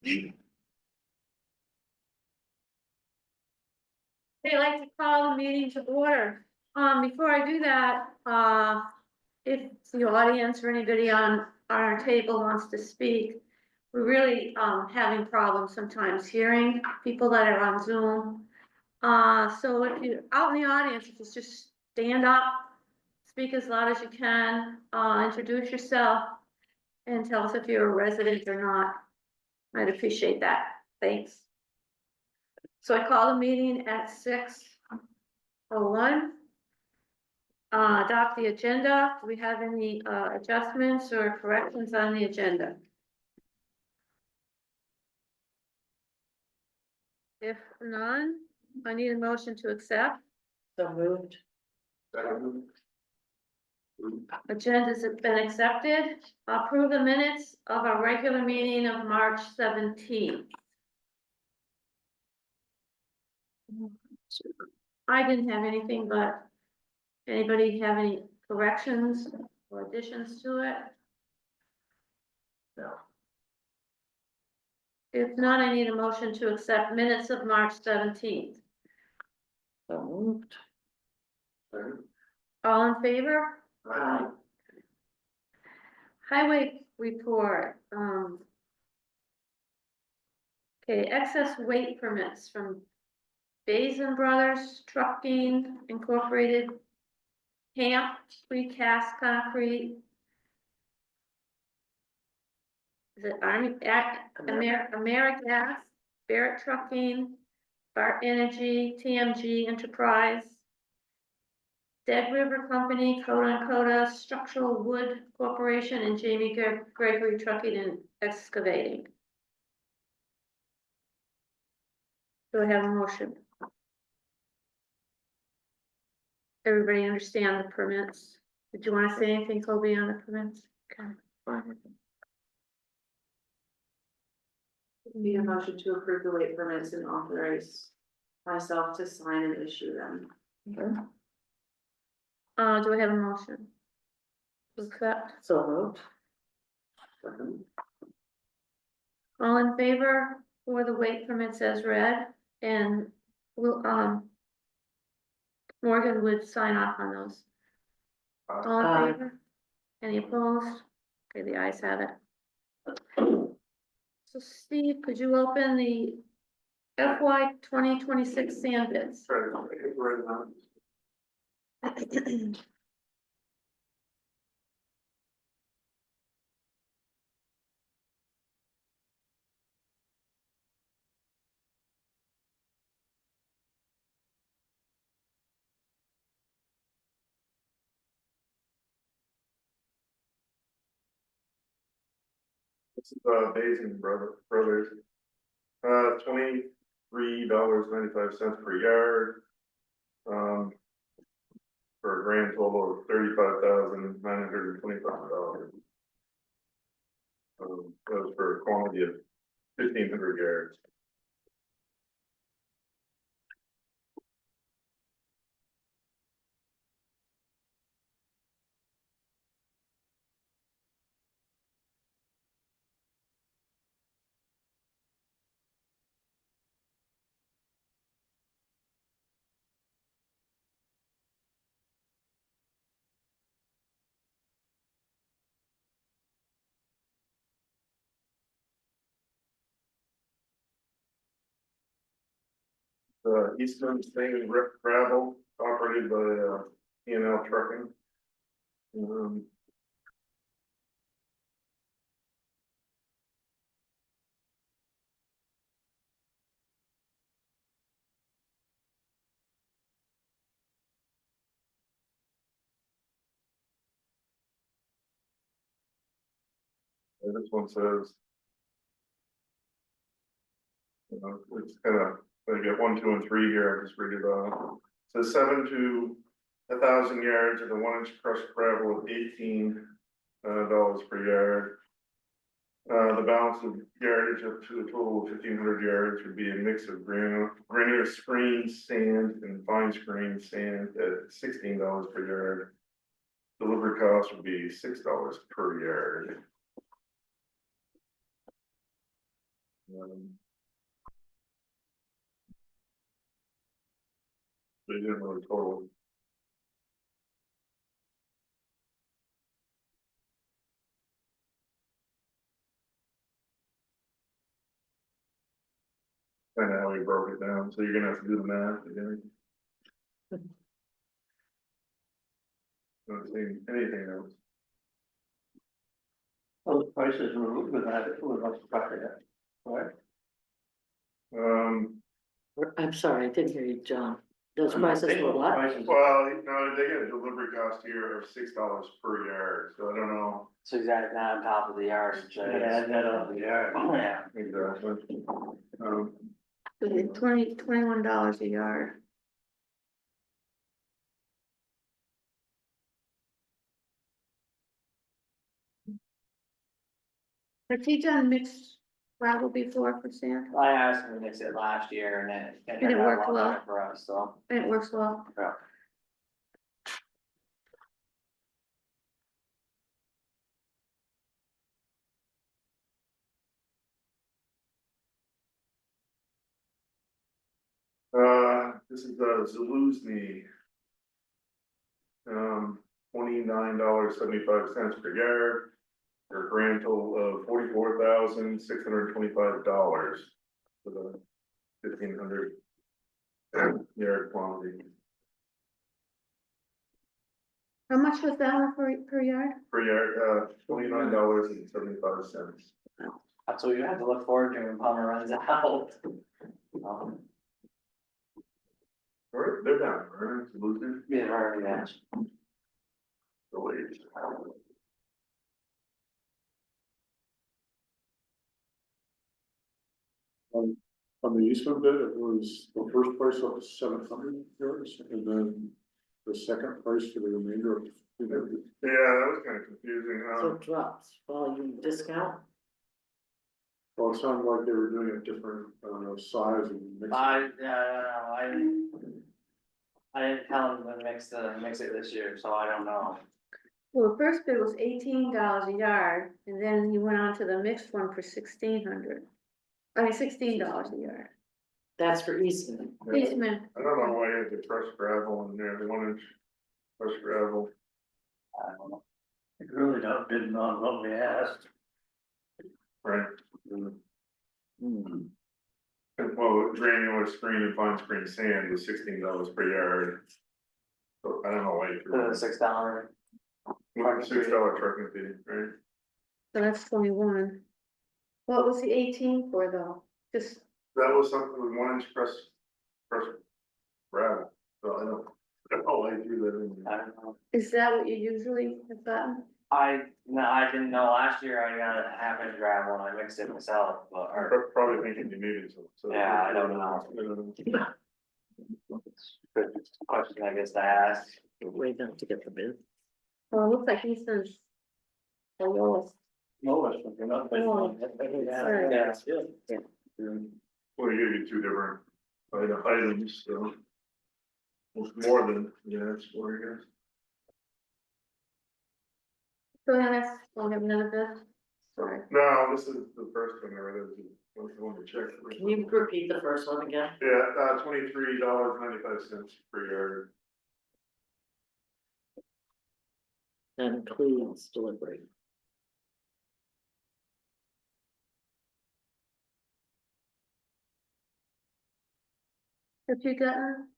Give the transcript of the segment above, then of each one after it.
I'd like to call the meeting to order. Before I do that, if the audience or anybody on our table wants to speak, we're really, having problems sometimes hearing people that are on Zoom. So if you're out in the audience, if you just stand up, speak as loud as you can, introduce yourself, and tell us if you're a resident or not. I'd appreciate that. Thanks. So I call the meeting at 6:01. Adopt the agenda. Do we have any adjustments or corrections on the agenda? If none, I need a motion to accept. So moved. Agendas have been accepted. Approve the minutes of our regular meeting of March 17th. I didn't have anything, but anybody have any corrections or additions to it? No. If not, I need a motion to accept minutes of March 17th. So moved. All in favor? Aye. Highway report, okay, excess weight permits from Basin Brothers Trucking Incorporated, Camp Precast Concrete. Is it Amerigas, Barrett Trucking, Bart Energy, TMG Enterprise, Dead River Company, Coda Structural Wood Corporation, and Jamie Gregory Trucking and Excavating. Do I have a motion? Everybody understand the permits? Did you want to say anything, Kobe, on the permits? Okay. Go ahead. Need a motion to approve the weight permits and authorize myself to sign and issue them. Do I have a motion? To accept? So moved. All in favor for the weight permits as read, and will, Morgan would sign off on those. All in Aye. favor? Any opposed? Okay, the ayes have it. So Steve, could you open the FY 2026 sand bids? This is Basin Brothers. $23.95 per yard. For a grand total of $35,925. That was for a quantity of 1,500 yards. Eastman State Gravel operated by P&L Trucking. This one says, it's kind of, I get 1, 2, and 3 here. I just read it out. It says 7 to 1,000 yards of the 1-inch crushed gravel with $18 per yard. The balance of yardage up to a total of 1,500 yards would be a mix of granular screen sand and fine screen sand at $16 per yard. Delivery cost would be $6 per yard. They didn't really total. Kind of how we broke it down, so you're gonna have to do the math again. Not seeing anything else. Well, the prices were with that, it was not surprising, right? I'm sorry, I didn't hear you, John. Those I prices think were the what? prices- Well, no, they get a delivery cost here of $6 per yard, so I don't know. So you got it down on top of the yard. Yeah, add that up, yeah. Yeah. Exactly. $21 a yard. Has he done mixed gravel before for sand? I asked him to mix it last year and it And it turned out a worked lot well? better for us, so. And it works well. Yeah. This is Zaluzny. $29.75 per yard, for a grand total of $44,625 for the 1,500 yard quantity How much was that one per yard? per yard, $29.75. That's what you have to look forward to when Palmer runs out. They're down, right? Zaluzny, Yeah, very much. the wage. On the easement bid, it was the first price up to 700 yards, and then the second price for the remainder of, Yeah, that was kind of confusing, So it drops, volume discount? well, it sounded like they were doing a different, size and mix. I don't know, I didn't tell him to mix it this year, so I don't know. Well, the first bid was $18 a yard, and then he went on to the mixed one for $16. $16 a yard. That's for Eastman. Eastman, I don't know why you had the crushed gravel in there, the 1-inch crushed gravel. I don't know. It really didn't know what we asked. Right. Hmm. Well, granular screen and fine screen sand was $16 per yard. So I don't know why you threw The it. $6. $6 trucking fee, right? so that's 21. What was the 18 for though? Just, That was something with 1-inch crushed gravel, so I don't know why you threw that in I there. don't know. is that what you usually have gotten? I didn't know, last year I got a 1/2 inch gravel and I mixed it myself, but, or, Probably thinking you needed some. So Yeah, I don't know. good question, I guess, to ask. Wait up to get the bid. Well, it looks like Easton's the lowest. Lowest, but you're not. Oh, sorry. Yeah. Well, you gave you two different items, so. More than, yeah, it's more, I guess. So then that's, we'll have another bid. Sorry. No, this is the first thing I read, is the one to check. Can you repeat the first one again? Yeah, $23.95 per yard. That includes delivery. Have you gotten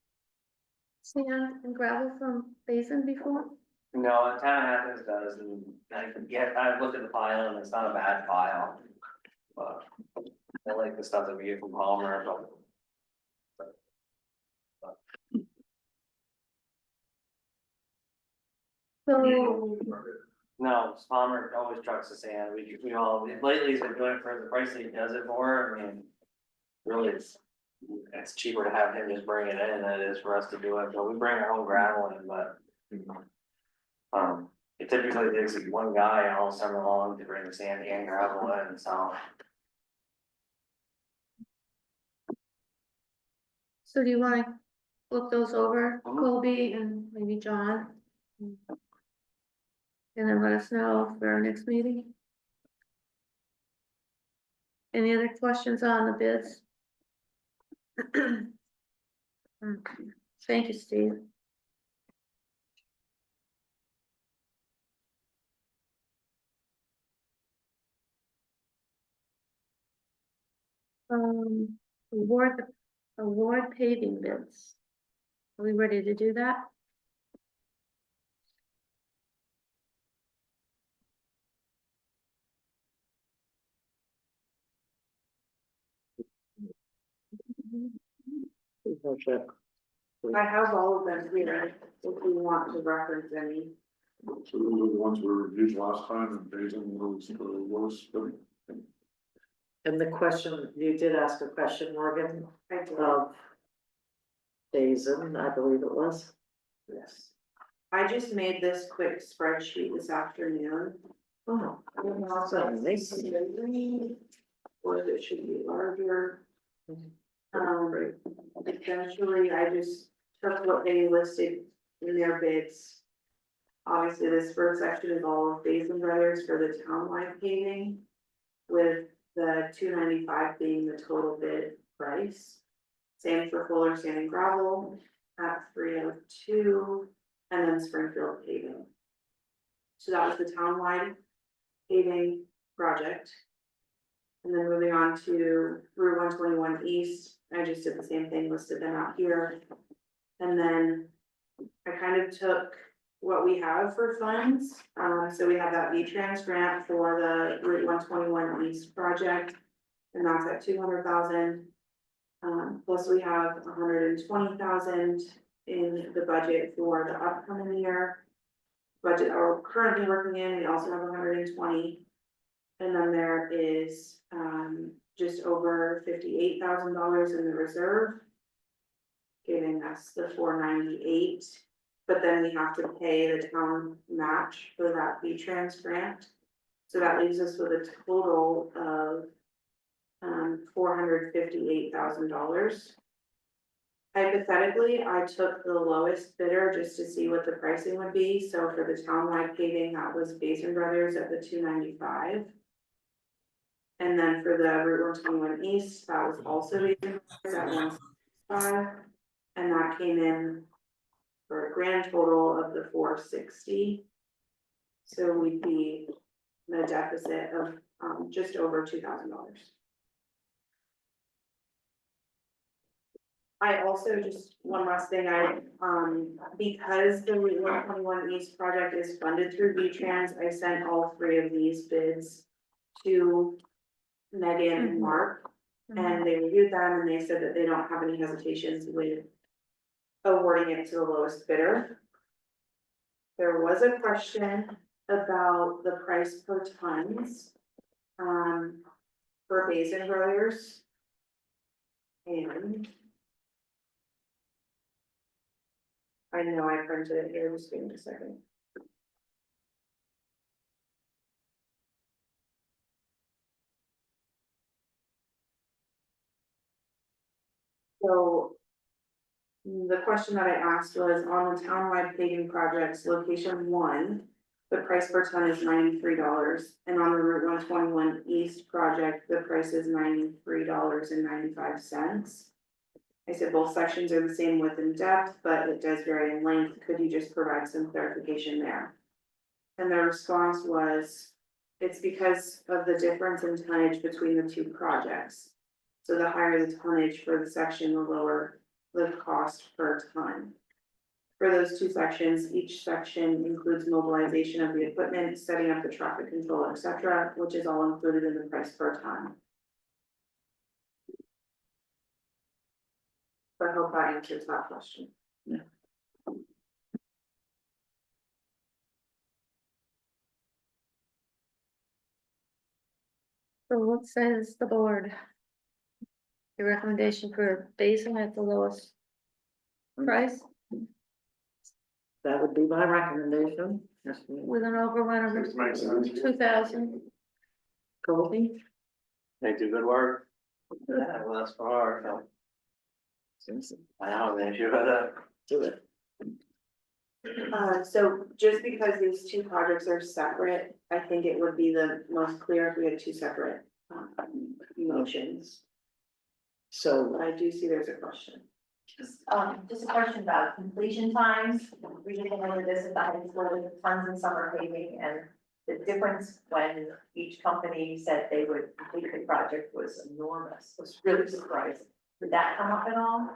sand and gravel from Basin before? No, the town of Athens does, and I've looked at the file and it's not a bad file. But I like the stuff that we get from Palmer, but. So, No, Palmer always trucks the sand, we all, lately he's been doing it for the price that he does it for, I mean. Really, it's cheaper to have him just bring it in than it is for us to do it, but we bring our own gravel in, but. It typically takes like one guy all summer long to bring the sand and gravel in, so. so do you wanna look those over, Colby and maybe John? And then let us know for our next meeting? Any other questions on the bids? Okay, thank you, Steve. Um, award paving bids. Are we ready to do that? No check. I have all of them here, if we want to reference any. So those are the ones we reviewed last time and Basin was the lowest, but And the question, you did ask a question, Morgan, I do. of Dazen, I believe it was. Yes. I just made this quick spreadsheet this afternoon. Oh, So nice. or it should be larger. Great. Essentially, I just took what they listed in their bids. Obviously, this first section is all of Basin Brothers for the townwide paving, with the 295 being the total bid price. Same for Fuller Sand and Gravel at 302, and then Springfield paving. So that was the townwide paving project. And then moving on to Route 121 East, I just did the same thing, listed them out here. And then I kind of took what we have for funds. So we have that V-Trans grant for the Route 121 East project, and that's at 200,000. Plus we have 120,000 in the budget for the upcoming year. Budget that we're currently working in, we also have 120. And then there is just over $58,000 in the reserve, giving us the 498. But then we have to pay the town match for that V-Trans grant. So that leaves us with a total of $458,000. Hypothetically, I took the lowest bidder just to see what the pricing would be. So for the townwide paving, that was Basin Brothers at the 295. And then for the Route 121 East, that was also Basin Brothers at 165. And that came in for a grand total of the 460. So we'd be in a deficit of just over $2,000. I also, just one last thing, because the Route 121 East project is funded through V-Trans, I sent all three of these bids to Megan and Mark, and they reviewed them and they said that they don't have any hesitations with awarding it to the lowest bidder. There was a question about the price per tons, for Basin Brothers. And I know I printed it here, just give me a second. So the question that I asked was on the townwide paving projects, location 1, the price per ton is $93. And on the Route 121 East project, the price is $93.95. I said both sections are the same width and depth, but it does vary in length. Could you just provide some clarification there? And their response was, it's because of the difference in tonnage between the two projects. So the higher the tonnage for the section, the lower the cost per ton. For those two sections, each section includes mobilization of the equipment, setting up the traffic control, etc., which is all included in the price per ton. So I hope that answers that question. So what says the board? Your recommendation for Basin at the lowest price That would be my recommendation. Yes, ma'am. with an overrun Seems to make sense. of 2,000. Goldie? They do good work. Yeah, well, that's far, so Seems I know, they should have. do it. So just because these two projects are separate, I think it would be the most clear if we had two separate motions. So, I do see there's a question. Just a question about completion times. We did over this at the high school with tons and summer paving, and the difference when each company said they would complete the project was enormous. It was really surprising. Did that come up at all?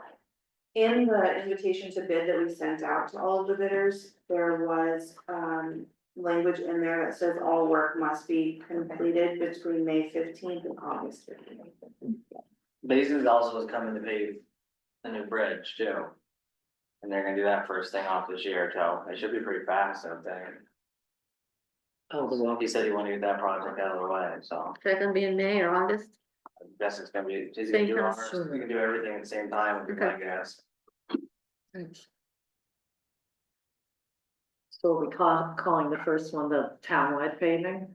In the invitation to bid that we sent out to all of the bidders, there was, language in there that says all work must be completed between May 15th and August 15th. Basins also is coming to pave the new bridge too. And they're gonna do that first thing off this year, so it should be pretty fast, I think. oh, the walk, He said he wanted to get that project out of the way, so Is that gonna be in May or August? I guess it's gonna be, he's Same gonna do time. ours, we can do everything at the same time, would be my Okay. guess. so are we calling the first one the townwide paving?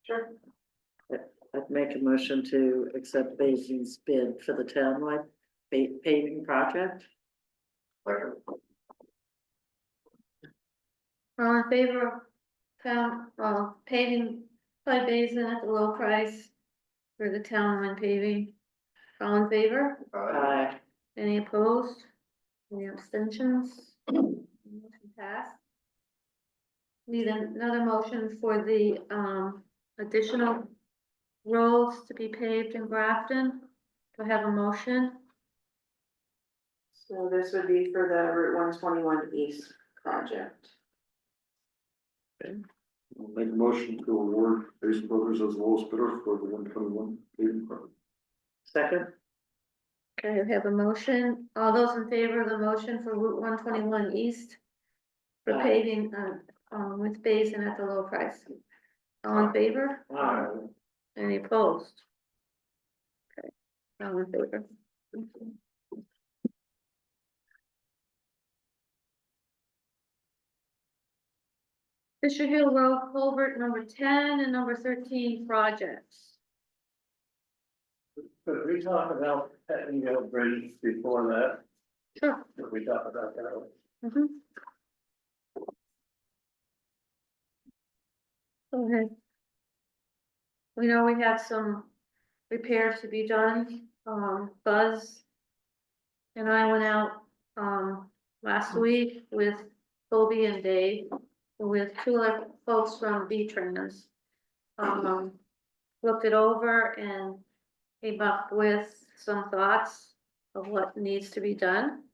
Sure. I'd make a motion to accept Basin's bid for the townwide paving project. All in favor of paving by Basin at the low price for the town paving? All in favor? Any opposed? Any abstentions? Motion passed. Need another motion for the additional roads to be paved in Grafton. Do I have a motion? So this would be for the Route 121 East project. I'll make a motion to award Basin Brothers as the lowest bidder for the 121 paving project. Second, Okay, we have a motion. All those in favor of the motion for Route 121 East for Aye. paving with Basin at the low price? All in favor? Any opposed? Okay, all in favor. Fisher Hill Road culvert number 10 and number 13 projects. Could we talk about Pettingill Bridge before that? Sure. Could we talk about that? Mhm. Go ahead. We know we have some repairs to be done, Buzz and I went out, last week with Toby and Dave, with two other folks from V-Trans. Looked it over and came up with some thoughts of what needs to be done.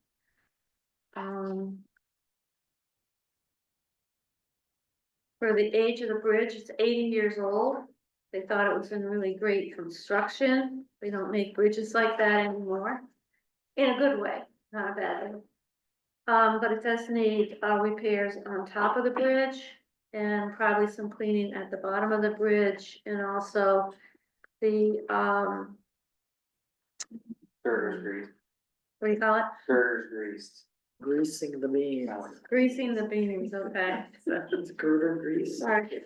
For the age of the bridge, it's 80 years old. They thought it was in really great construction. They don't make bridges like that anymore. In a good way, not a bad way. But it does need, repairs on top of the bridge and probably some cleaning at the bottom of the bridge and also the, Girders greased, what do you call it? girders greased. greasing the beams. Greasing the beams, okay. That's girder grease. Sorry.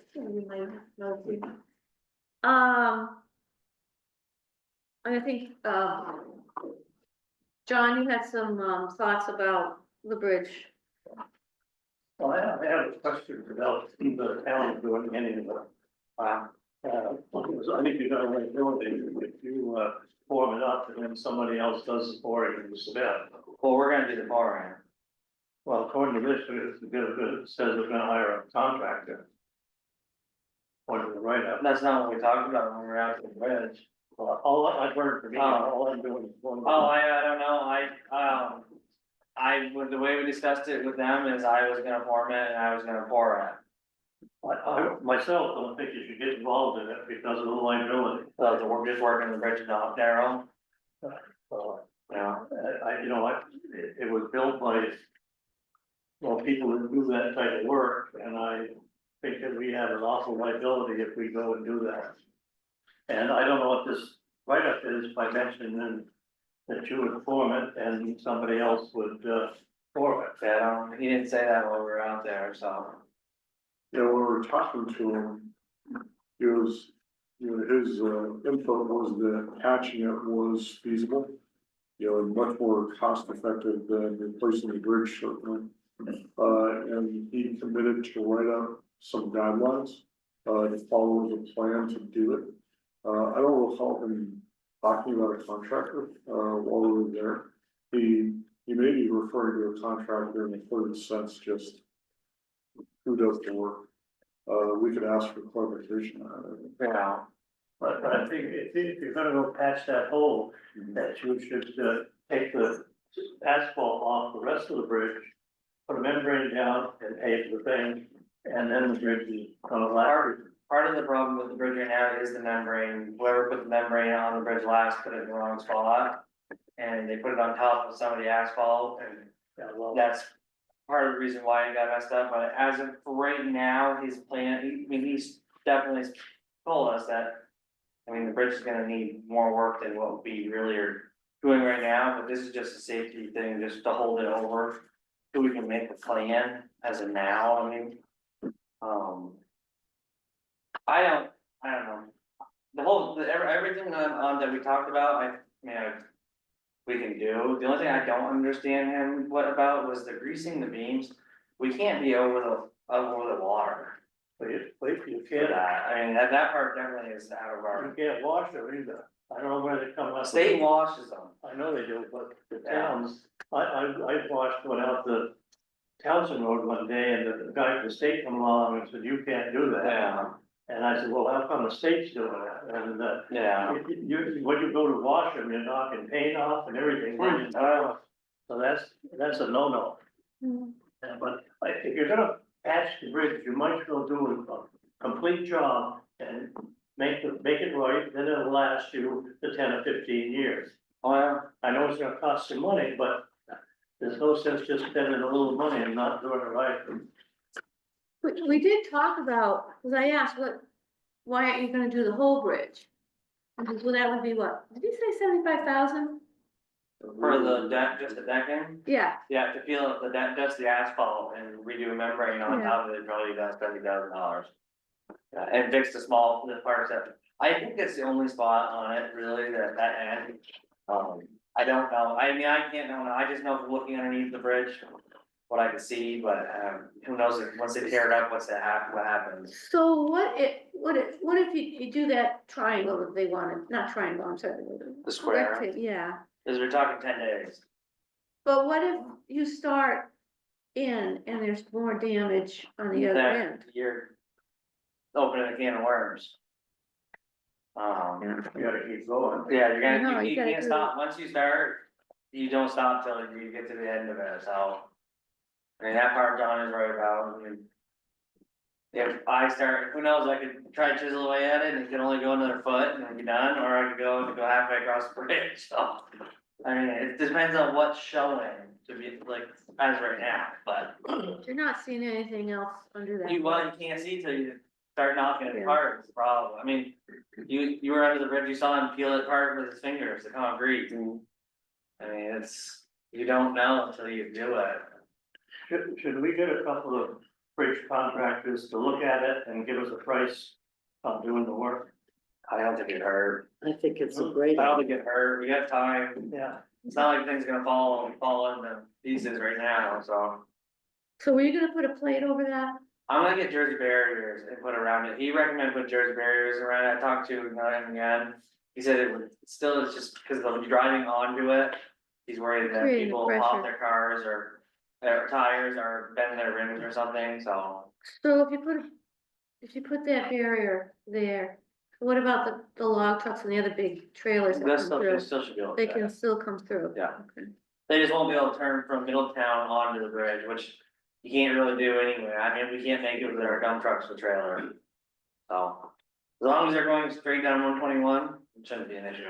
I think, John, you had some, thoughts about the bridge. Well, I have a question about the town doing any of the, I think you're gonna like doing it, if you, form it up and then somebody else does the pouring and the cement. Well, we're gonna do the pouring. Well, according to this, it says we're gonna hire a contractor. According to the write-up. That's not what we talked about when we were out to the bridge. Well, all I've heard from you, all I'm doing is going. Oh, I don't know, the way we discussed it with them is I was gonna form it and I was gonna pour it. I myself don't think you should get involved in it because of the liability. So we're just working the bridge down narrow, So, you know, it was built by, well, people that do that type of work, and I think that we have an awful liability if we go and do that. And I don't know what this write-up is by mentioning that you would form it and somebody else would, form it. yeah, he didn't say that when we were out there, so. Yeah, when we were talking to him, he was, his input was that patching it was feasible. Much more cost effective than replacing the bridge certainly. And he committed to write up some guidelines, to follow the plan to do it. I don't recall him talking about a contractor, while we were there. He may be referring to a contractor in the third sense, just who does the work. We could ask for clarification on it. Yeah. But I think if you're gonna go patch that hole, that you should, take the asphalt off the rest of the bridge. Put a membrane down and pave the thing, and then the bridge is gonna last. Part of the problem with the bridge right now is the membrane, whoever put the membrane on the bridge last put it in the wrong spot. And they put it on top of some of the asphalt, and Yeah, well, that's part of the reason why it got messed up, but as of right now, his plan, he's definitely told us that. I mean, the bridge is gonna need more work than what we really are doing right now, but this is just a safety thing, just to hold it over. So we can make the plan as of now, I mean. I don't know. The whole, everything that we talked about, I mean, we can do. The only thing I don't understand him, what about was the greasing the beams. We can't be over the water but you for can't, that. I mean, that part definitely is out of you our, can't wash it either. I don't know where they come up. state washes them. I know they do, but the Yeah. towns, I washed, went out the Townsend Road one day, and the guy from the state come along and said, you can't do that. Yeah, And I said, well, how come the state's doing it? And, yeah. when you go to wash them, you're knocking paint off and everything. So that's a no-no. Mhm. But if you're gonna patch the bridge, you might as well do a complete job and make it right, then it'll last you the 10 or 15 years. Oh, yeah. I know it's gonna cost some money, but there's no sense just spending a little money and not doing it right. We did talk about, cause I asked why aren't you gonna do the whole bridge? And he said, well, that would be what, did he say 75,000? For the deck, just the decking? Yeah, Yeah, to peel up the deck, just the asphalt and redo a membrane on Yeah. top of it, probably about $70,000. Yeah, and fix the parts that, I think that's the only spot on it, really, that end. I don't know, I mean, I can't know, I just know from looking underneath the bridge, what I can see, but, who knows, once they tear it up, what happens? so what if you do that triangle that they wanted, not triangle, I'm sorry. The square, rectangle, yeah, cause we're talking 10 days. but what if you start in and there's more damage on the other Then end? you're opening a can of worms. Yeah. You gotta keep going. Yeah, No, you you gotta can't do stop, once you start, you don't stop till you get to the end of it, so. I mean, that part John is right about, I mean. If I start, who knows, I could try to chisel away at it, and it could only go another foot and be done, or I could go halfway across the bridge, so. I mean, it depends on what's showing, to be like, as right now, but You're not seeing anything else under that. you can't see till you start knocking it Yeah. apart, is the problem. I mean, you were under the bridge, you saw him peel it apart with his fingers, the concrete, and. I mean, you don't know until you do it. Should we get a couple of bridge contractors to look at it and give us a price on doing the work? I don't think it hurt. I think it's a great. I don't think it hurt, we got time, Yeah. it's not like thing's gonna fall into pieces right now, so. So were you gonna put a plate over that? I'm gonna get Jersey barriers and put around it, he recommended put Jersey barriers around it, I talked to him again. He said it would, still, it's just because of driving onto it, he's worried that Creating people pressure. pop their cars or. Their tires or bend their rims or something, so. So if you put that barrier there, what about the log trucks and the other big trailers that They come still, through? they still should be able to. They do can that. still come through? Yeah. Okay. They just won't be able to turn from Middletown onto the bridge, which you can't really do anyway, I mean, we can't make it with our dump trucks with trailer. So, as long as they're going straight down 121, it shouldn't be an issue.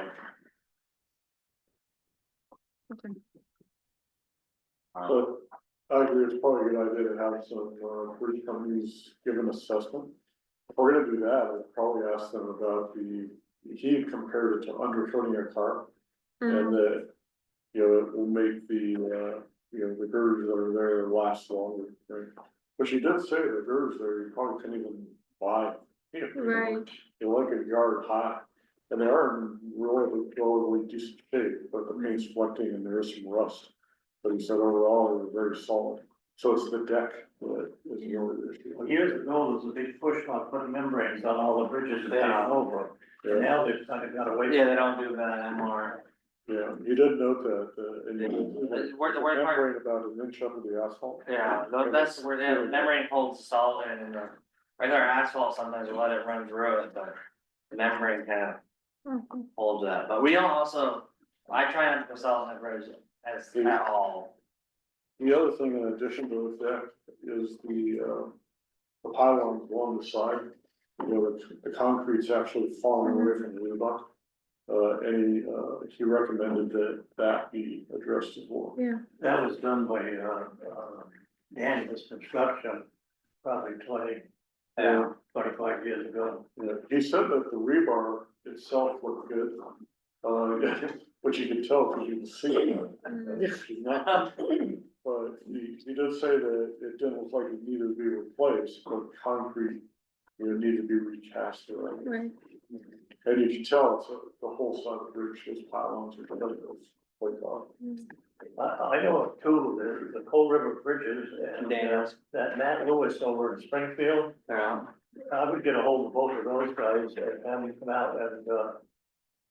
But I agree, it's probably a good idea to have some, bridge companies give an assessment. If we're gonna do that, I'd probably ask them about he had compared it to undercoating a car. Mhm. And that, it will make the the girders that are there last longer, right? But she did say the girders there, you probably couldn't even buy. Right. You're like a yard high, and they are in relatively decent shape, but the paint's flecting and there is some rust. But he said overall, they're very solid, so it's the deck that is the only issue. Well, years ago, there was a big push on putting membranes on all the bridges that came over. And now they've kind of got away. Yeah, they don't do that anymore. Yeah, you did note that, and The the word part- membrane about an inch under the asphalt. Yeah, that's where the membrane holds the salt in, and the regular asphalt, sometimes you let it run through it, but the membrane kind of holds that, but we don't also, I try not to put salt in the bridge as at all. The other thing in addition to that is the pylons along the side. You know, the concrete's actually falling away from the rebar. He recommended that be addressed as well. Yeah, That was done by, Daniel's Construction, probably 25 years ago. Yeah, he said that the rebar itself looked good, which you can tell because you can see it. She's not- But he did say that it didn't look like it needed to be replaced, but concrete, needed to be recast around. right. And you can tell, the whole side of the bridge is pylons or whatever it's like that. I know of two, the Cold River Bridges and Daniels. that Matt Lewis over in Springfield. Yeah, I would get a hold of both of those guys and have them come out and,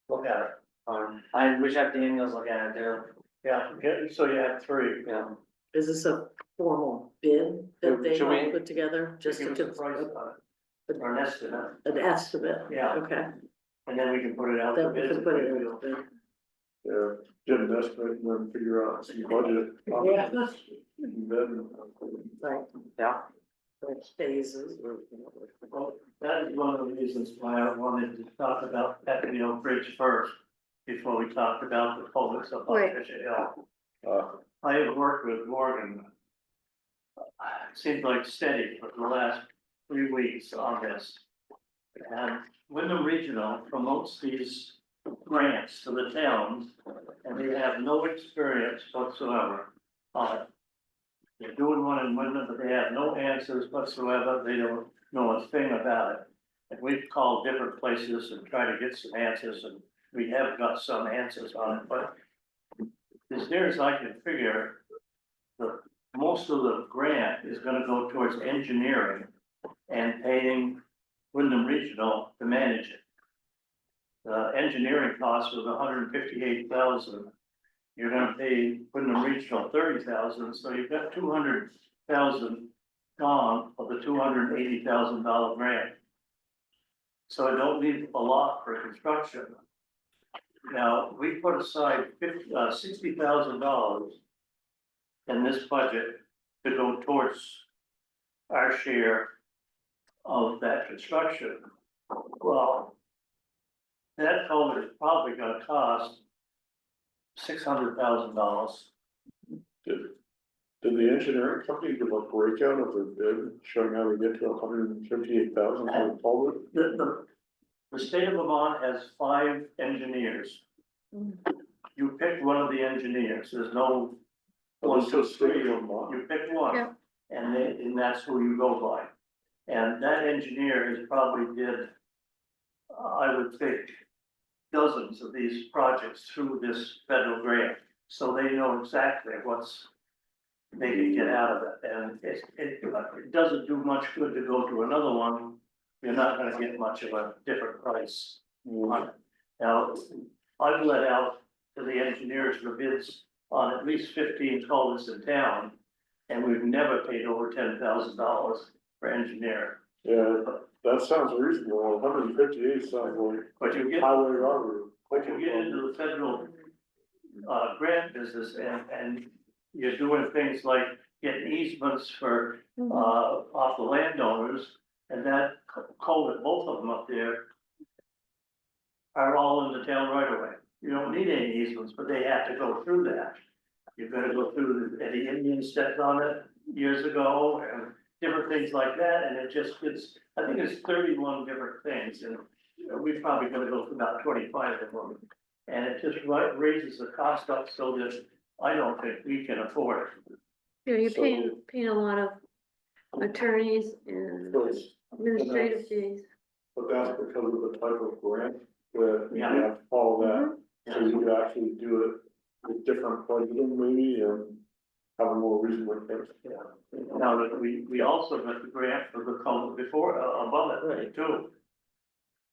look at it. we should have Daniels look at it too, Yeah, so you have three. yeah. Is this a formal bid that they Should we- all put together, just Give to us a price on it, an or an estimate, estimate? Yeah. Okay, and then we can put it out. to then we bid. can put it in. Yeah, get an estimate and then figure out some budget. Yeah. And then, Like, Yeah. like phases or. Well, that is one of the reasons why I wanted to talk about that Bridge first, before we talked about the culverts up on Right. Fisher Hill. uh, I have worked with Morgan. Seems like steady for the last 3 weeks on this. And Wyndham Regional promotes these grants to the towns, and they have no experience whatsoever on it. They're doing one in Wyndham, but they have no answers whatsoever, they don't know a thing about it. And we've called different places and tried to get some answers, and we have got some answers on it, but as near as I can figure, most of the grant is gonna go towards engineering and paying Wyndham Regional to manage it. The engineering cost was $158,000. You're gonna pay Wyndham Regional $30,000, so you've got $200,000 gone of the $280,000 grant. So I don't need a lot for construction. Now, we put aside $60,000 in this budget to go towards our share of that construction. Well, that culvert is probably gonna cost $600,000. did the engineering company give a breakout of their bid showing how they get to 158,000 for the culvert? The state of Vermont has 5 engineers. You pick one of the engineers, there's no one, two, three, you pick one. Yeah. And that's who you go by. And that engineer has probably did, I would think, dozens of these projects through this federal grant. So they know exactly what's, they can get out of it, and it doesn't do much good to go to another one. You're not gonna get much of a different price on it. Now, I've let out to the engineers for bids on at least 15 culverts in town, and we've never paid over $10,000 for engineering. Yeah, that sounds reasonable, 158 sounds like But you get, highway robbery. but you get into the federal grant business and you're doing things like getting easements for off the landowners, and that culvert, both of them up there are all in the town right away. You don't need any easements, but they have to go through that. You're gonna go through the Indian stepped on it years ago and different things like that, and it just gets, I think it's 31 different things, and we're probably gonna go through about 25 of them. And it just raises the cost up so that I don't think we can afford it. Yeah, you're So- paying a lot of attorneys and administrative fees. But that's because of the type of grant that you Yeah. have to follow that, so Yeah. you could actually do it with different budgeting maybe and have a more reasonable price. Yeah. Now, that we also got the grant for the culvert before, above it too.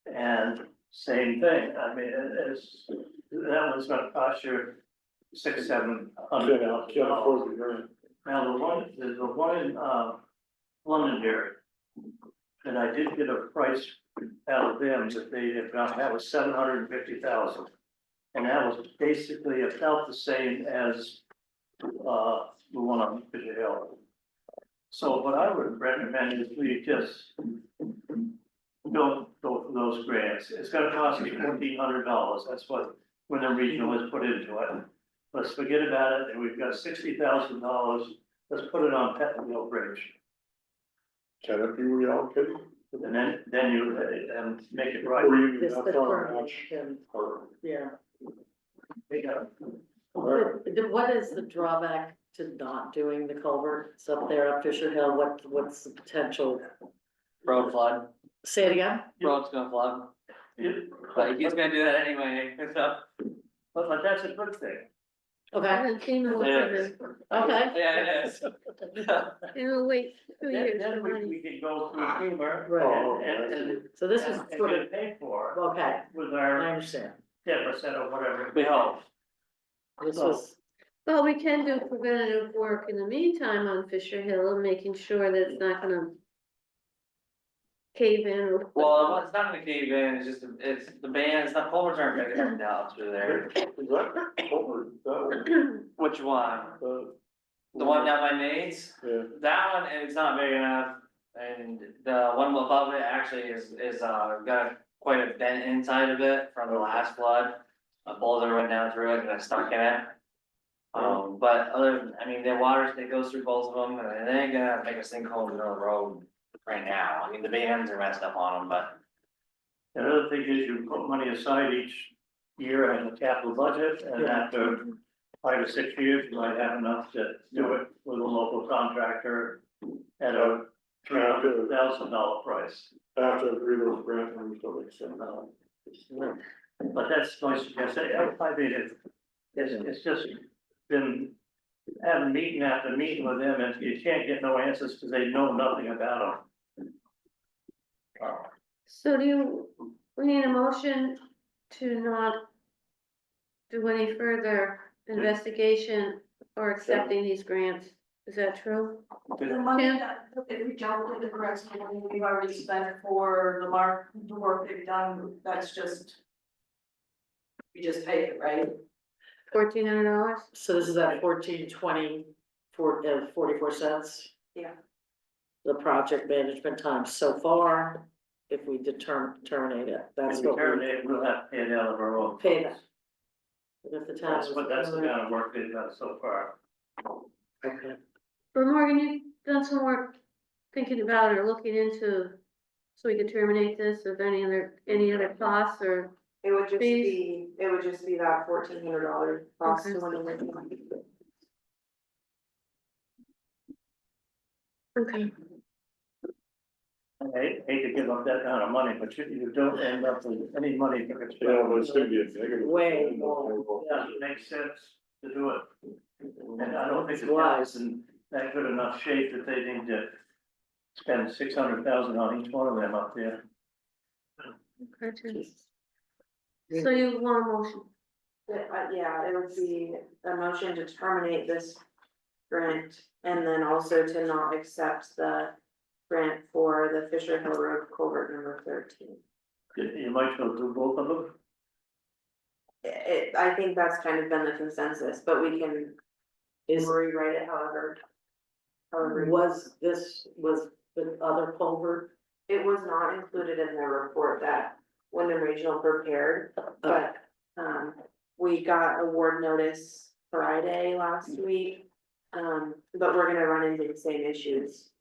And same thing, I mean, that one's gonna cost you $600-700 Can't afford the grant. Now, there's the one in, Londonderry. And I did get a price out of them that they have got, that was $750,000. And that was basically about the same as, the one on Fisher Hill. So what I would recommend is we just don't go for those grants. It's gonna cost you $1,400. That's what, when the regional is put into it. Let's forget about it, and we've got $60,000. Let's put it on Pettingill Bridge. Can it be reallocated? And then you, and make it right. Or you This have the to term, match, and- or yeah. Take out. What is the drawback to not doing the culverts up there on Fisher Hill? What's the potential? Road flood, Say it again? road's gonna flood, but he's gonna do that anyway, so. But that's a good thing. Okay, And FEMA will Yeah. cover, okay. Yeah, it is. and we'll wait 2 years Then for we money. can go through FEMA. Right. And So this is sort of, get paid for okay, with I our understand. 10% or whatever. We hope. This was, Well, we can do preventative work in the meantime on Fisher Hill and making sure that it's not gonna cave in or. Well, it's not gonna cave in, it's the band, it's not, culverts aren't big enough down through there. is that over, that Which one? one? The one down by Nate's? Yeah. That one, it's not big enough, and the one above it actually is got quite a dent inside of it from the last flood. A boulder went down through it and got stuck in it. But I mean, the water, it goes through both of them, and they ain't gonna make a sinkhole in the middle of the road right now. I mean, the bands are messed up on them, but. The other thing is you put money aside each year in the capital budget, and Yeah. after 5 or 6 years, you might have enough to do it with a local contractor at a $300,000 price. I have to agree with the grant numbers, don't make sense. But that's my suggestion. I mean, it's just been having meeting after meeting with them, and you can't get no answers because they know nothing about them. So we need a motion to not do any further investigation or accepting these grants, is that true? The money Yeah. that, if we don't with the grants, we've already spent for the work they've done, that's just. We just pay it, right? $1,400? so this is at 14.20 for 44 cents. Yeah. The project management time so far, if we terminate it, that's If we what we terminate, we'll have to pay it out of our own. pay that. But if the town That's the kind of work they've done so far. Okay. But Morgan, you've done some work thinking about or looking into, so we could terminate this, or any other costs or, It would just Fees? be, that $1,400 cost to one of them. okay. I hate to give up that kind of money, but you don't end up with any money for it. Yeah, but it's gonna be a negative. Way more. Yeah, it makes sense to do it. And I don't think the Wise. town's in that good enough shape that they need to spend $600,000 on each one of them up there. Gotcha. So you want a motion? Yeah, it would be a motion to terminate this grant and then also to not accept the grant for the Fisher Hill Road culvert number 13. You might as well do both of them. I think that's kind of been the consensus, but we can Is, rewrite it however. was the other culvert? It was not included in the report that Wyndham Regional prepared, but, we got award notice Friday last week. But we're gonna run into the same issues.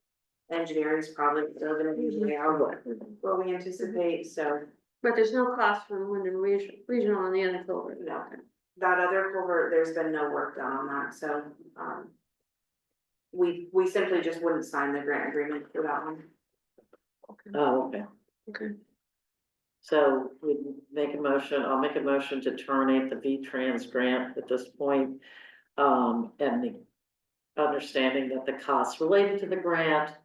Engineering's probably still gonna be way out what we anticipate, so, But there's no cost from Wyndham Regional on the other culvert. no. That other culvert, there's been no work done on that, so, we simply just wouldn't sign the grant agreement for that one. Oh, okay. Okay. So we make a motion, I'll make a motion to terminate the V-Trans grant at this point. And the understanding that the costs related to the grant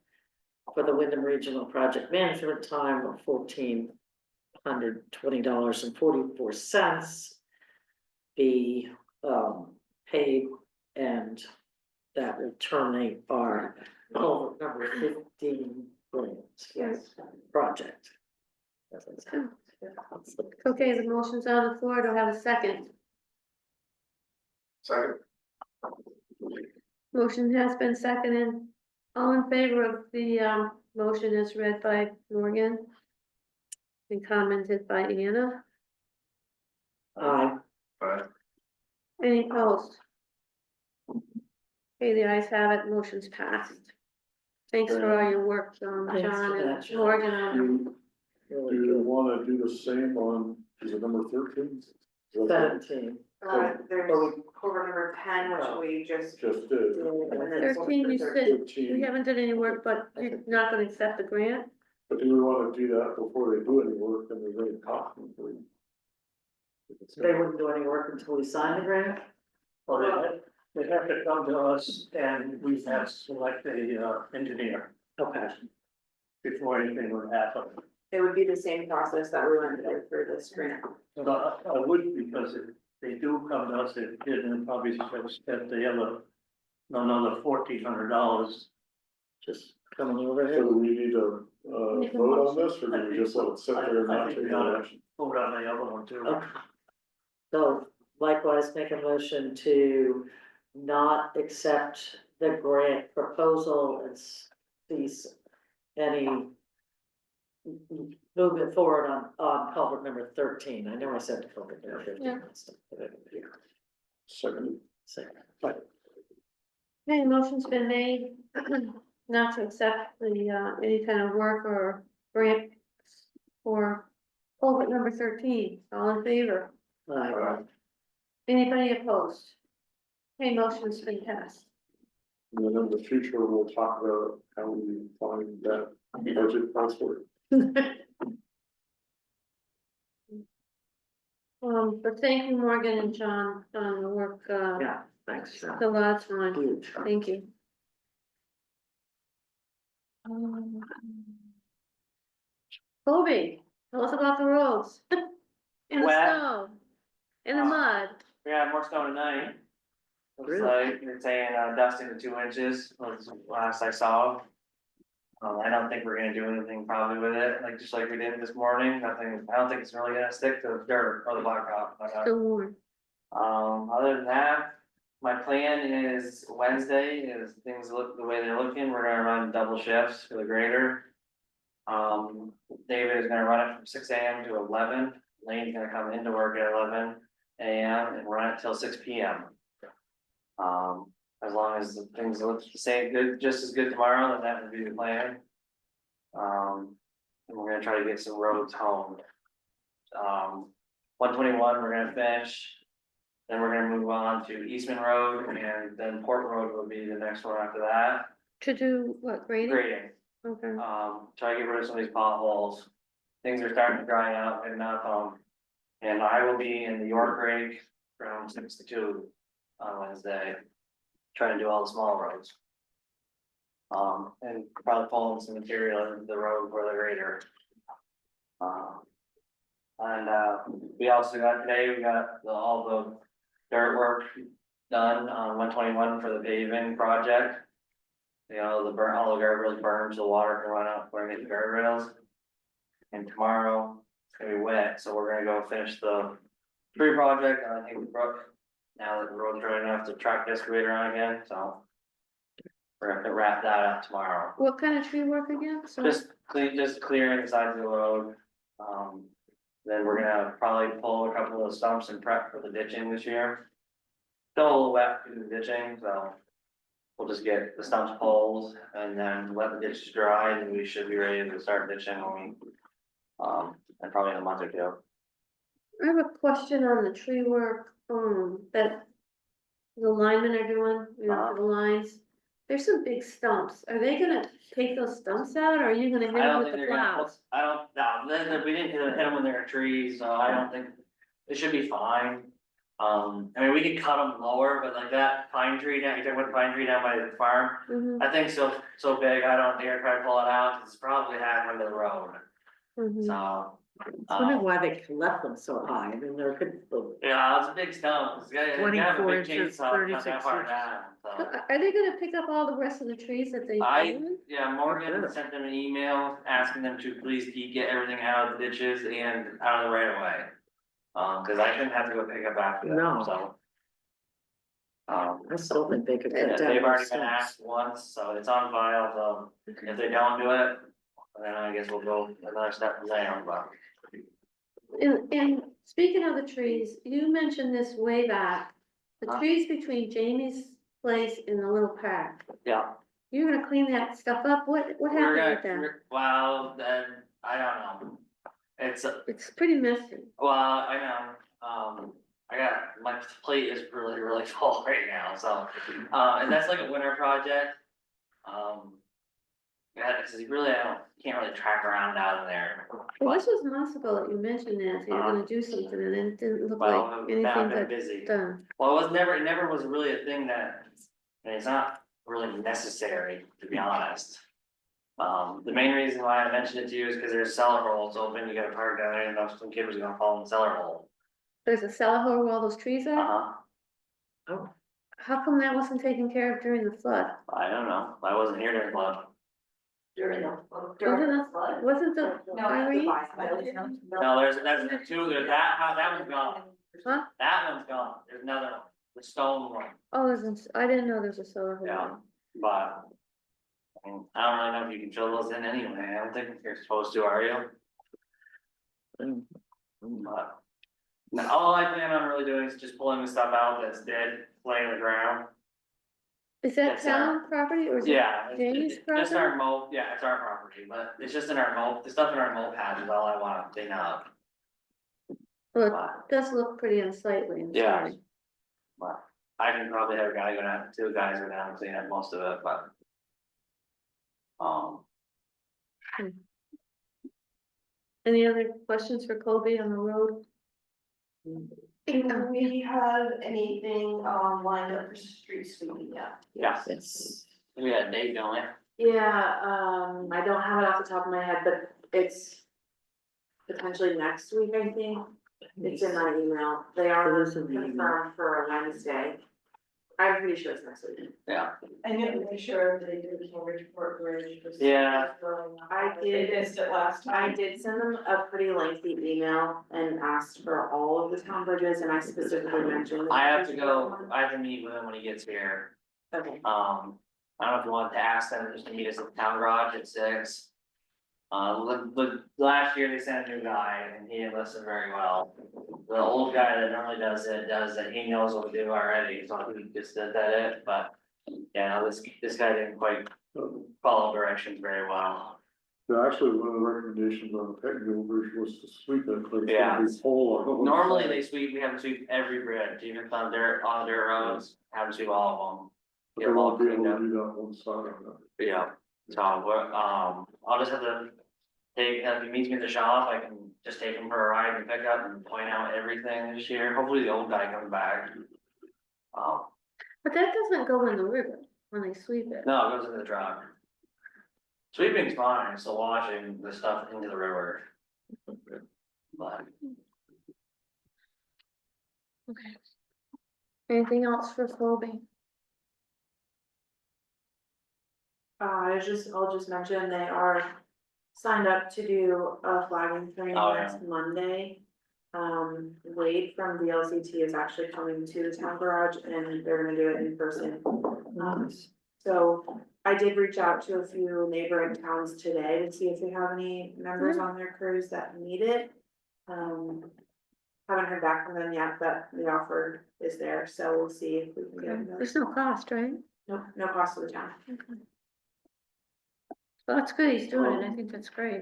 for the Wyndham Regional Project Management time of $1,400 $120.44 be paid, and that will terminate our culvert number 15 grant Yes. project. That's what it's called. Okay, the motion's on the floor, do I have a second? Second, Motion has been seconded. All in favor of the, motion as read by Morgan and commented by Anna? Aye. Any opposed? Okay, the ayes have it, motion's passed. Thanks for all your work, John Thanks for and that, John. Morgan. on- Do Really you good. wanna do the same on, is it number 13? 17. There's over number 10, which we just. Just did. and then 13, you said, we 13, haven't done any work, but you're not gonna accept the grant? but do we wanna do that before they do any work and they're gonna cost them? They wouldn't do any work until we sign the grant? Well, they have to come to us and we have to select a, engineer Okay. before anything would happen. It would be the same process that we went through for this grant. But I would, because if they do come to us, they did, and probably spent the other, another $1,400. Just coming over So here. do we need to, Make a vote on motion. this, or do we just let it sit there and I not think take we any ought to action? vote on the other one too. Okay. So likewise, make a motion to not accept the grant proposal and cease any movement forward on culvert number 13. I know I said culvert number 15. Yeah. Second, Second. Okay, motion's been made not to accept the, any kind of work or grant for culvert number 13. All in favor? Aye. Anybody opposed? Okay, motion's been passed. and then in the future, we'll talk about how we find that budget password. But thank you, Morgan and John, on the work, Yeah, thanks, John. a lot of time. Huge. Thank you. Kobe, tell us about the roads. In the Wet. snow, in the mud. We got more snow tonight. Looks Really? like they're saying dusting to 2 inches was the last I saw. I don't think we're gonna do anything probably with it, like just like we did this morning, nothing, I don't think it's really gonna stick to the dirt or the blacktop. Still warm. Other than that, my plan is Wednesday, is things look the way they're looking, we're gonna run double shifts for the grader. David is gonna run it from 6 AM to 11, Lane's gonna come into work at 11 AM and run it till 6 PM. As long as the things look the same, good, just as good tomorrow, then that would be the plan. And we're gonna try to get some roads home. 121, we're gonna finish. Then we're gonna move on to Eastman Road, and then Port Road will be the next one after that. To do what, grading? Grading, Okay. try to get rid of some of these potholes. Things are starting to dry out and not, and I will be in the York Rake from 6 to 2 on Wednesday. Trying to do all the small roads. And probably pulling some material into the road for the grader. We also got today, we got all the dirt work done on 121 for the paving project. You know, all the guardrails burned, so the water can run out where the guardrails. And tomorrow, it's gonna be wet, so we're gonna go finish the tree project, and I think the brook. Now that the road's dry enough to track the excavator on again, so. We're gonna wrap that up tomorrow. What kind of tree work again? Sorry. Just clearing the sides of the road. Then we're gonna probably pull a couple of stumps and prep for the ditching this year. Still a little wet to do the ditching, so. We'll just get the stumps pulled and then let the ditches dry, and we should be ready to start ditching when we. And probably in a month or two. I have a question on the tree work, that the linemen are doing, you know, for the lines. There's some big stumps. Are they gonna take those stumps out, or are you gonna hit I them don't with think the they're gonna, plows? I don't, no, we didn't hit them when they were trees, so I don't think, it should be fine. I mean, we could cut them lower, but like that pine tree down, you talking about the pine tree down by the farm? Mhm, I think so big, I don't dare try to pull it out, 'cause it's probably halfway to the road, mhm. so I wonder why they left them so high, I mean, they're good, Yeah, it's a big stump, it's got, you have a 24 big inches, chainsaw, cut 36 that far inches. down, so. Are they gonna pick up all the rest of the trees that they? Yeah, Morgan Good. sent them an email asking them to please get everything out of the ditches and out of the right of way. Cause I shouldn't have to go pick up after them, No. so. I still think they could Yeah, cut down. they've more already been stumps. asked once, so it's on file, so if they don't do it, then I guess we'll go another step from there, but. And speaking of the trees, you mentioned this way back, the Huh? trees between Jamie's place and the little park. Yeah. You're gonna clean that stuff up, what We're happened with gonna, that? well, then, I don't know. It's, It's pretty messy. well, I know, my plate is really, really full right now, so, and that's like a winter project. Yeah, cause can't really track around down there. Well, this was months ago that you mentioned that, you're gonna do something, and it didn't look like Well, anything I've been got busy. done. Well, it never was really a thing that, and it's not really necessary, to be honest. The main reason why I mentioned it to you is because there's cellar holes open, you gotta park down there, and know some kid was gonna fall in the cellar hole. There's a cellar hole where all those trees are? Uh-huh, Oh, How come that wasn't taken care of during the flood? I don't know, I wasn't here during flood. During the Wasn't the No, Irene? No, there's two, there's that one's gone, Huh? that one's gone, there's another one, the stone one, Oh, I didn't know there was a cellar hole. yeah, but. I don't really know if you can fill those in anyway, I don't think you're supposed to, are you? mm, But. No, all I plan on really doing is just pulling the stuff out that's dead, laying on the ground. Is that It's our- town property or is it? Yeah, Jamie's it's just property? our mow, yeah, it's our property, but it's just in our mow, the stuff in our mow pad is all I wanna clean up. Well, But, it does look pretty unsightly, I'm Yeah. sorry. but I can probably have a guy go down, two guys go down and clean up most of it, but. Any other questions for Colby on the road? Do we have anything lined up for street sweeping yet? Yeah, yes. we had a date, don't we? Yeah, I don't have it off the top of my head, but it's potentially next week, I think. It's in my email. They are It is in the email. confirmed for Wednesday. I'm pretty sure it's next week. Yeah. I need to make sure they do the Cambridge Port Bridge. Yeah. I did. They missed it last time. I did send them a pretty lengthy email and asked for all of the town bridges, and I specifically mentioned. I have to go, I have to meet with him when he gets here. Okay, I don't know if you want to ask them just to meet us at the town garage at 6. The last year they sent a new guy and he didn't listen very well. The old guy that normally does it, he knows what to do already, so he just did it, but. Yeah, this guy didn't quite follow directions very well. Yeah, actually, one of the recommendations on the technical bridge was to sweep it, like. Yeah. this whole- Normally we have to sweep every bridge, even if on dirt roads, have to sweep all of them. But Get they them all won't be able cleaned to up. do that one side of that. Yeah, so we're, I'll just have to take, if he meets me in the shop, I can just take him for a ride and pick up and point out everything this year, hopefully the old guy comes back. But that doesn't go in the river when they sweep it. No, it goes in the truck. Sweeping's fine, it's the washing the stuff into the river. But, Okay. Anything else for Colby? I'll just mention they are signed up to do a flagging training Oh, yeah. next Monday. Wade from VLCT is actually coming to the town garage and they're gonna do it in person. So I did reach out to a few neighboring towns today to see if they have any members on their crews that need it. Haven't heard back from them yet, but the offer is there, so we'll see if we can get them. There's no cost, right? No cost to the town. Well, that's good, he's doing it, I think that's great.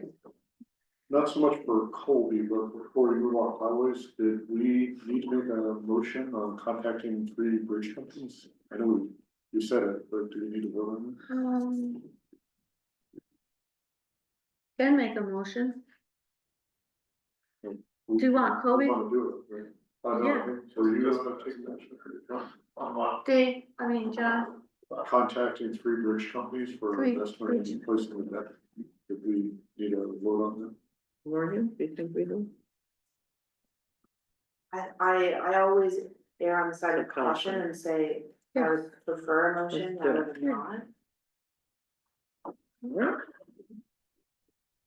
Not so much for Colby, but before you move on highways, did we need to make a motion on contacting 3 bridge companies? I know you said it, but do we need to vote on Can make a motion. it? Do you want Colby? Want to do it, right? Yeah. So you guys want to take action? Dave, I mean, John, Contacting 3 bridge companies for 3 investment bridge. and placing the debt. Did we need a vote on that? Morgan, do you think we do? I always err on the side of Caution. caution and say I would prefer a motion rather than not. Yeah.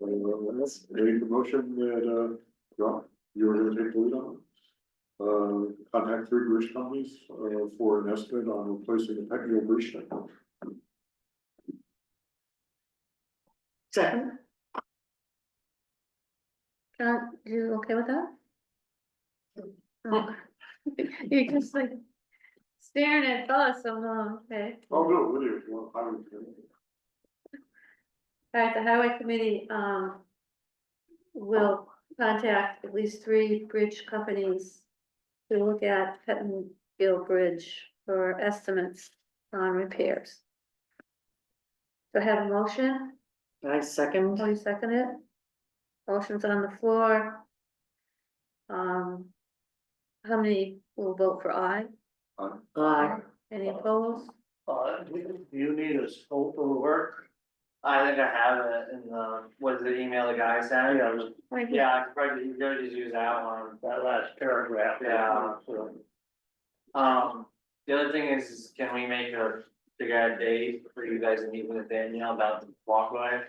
Let's make the motion that, Rob, you're gonna take the lead on it. Contact 3 bridge companies, for an estimate on replacing the Peckville Bridge network. Second, John, you okay with that? Oh. You're just like staring at us, so, okay. I'll do it with you if you want. I would. All right, the highway committee, will contact at least 3 bridge companies to look at Pettingill Bridge for estimates on repairs. Do I have a motion? I second. Oh, you second it? Motion's on the floor. How many will vote for aye? Any opposed? Do you need a scope of work? I think I have it in the, was the email the guy sent? Yeah, just Yeah, I could probably, you could just use that one. that last paragraph. Yeah. So, The other thing is can we make a, figure out a date for you guys to meet with Danielle about the walkway?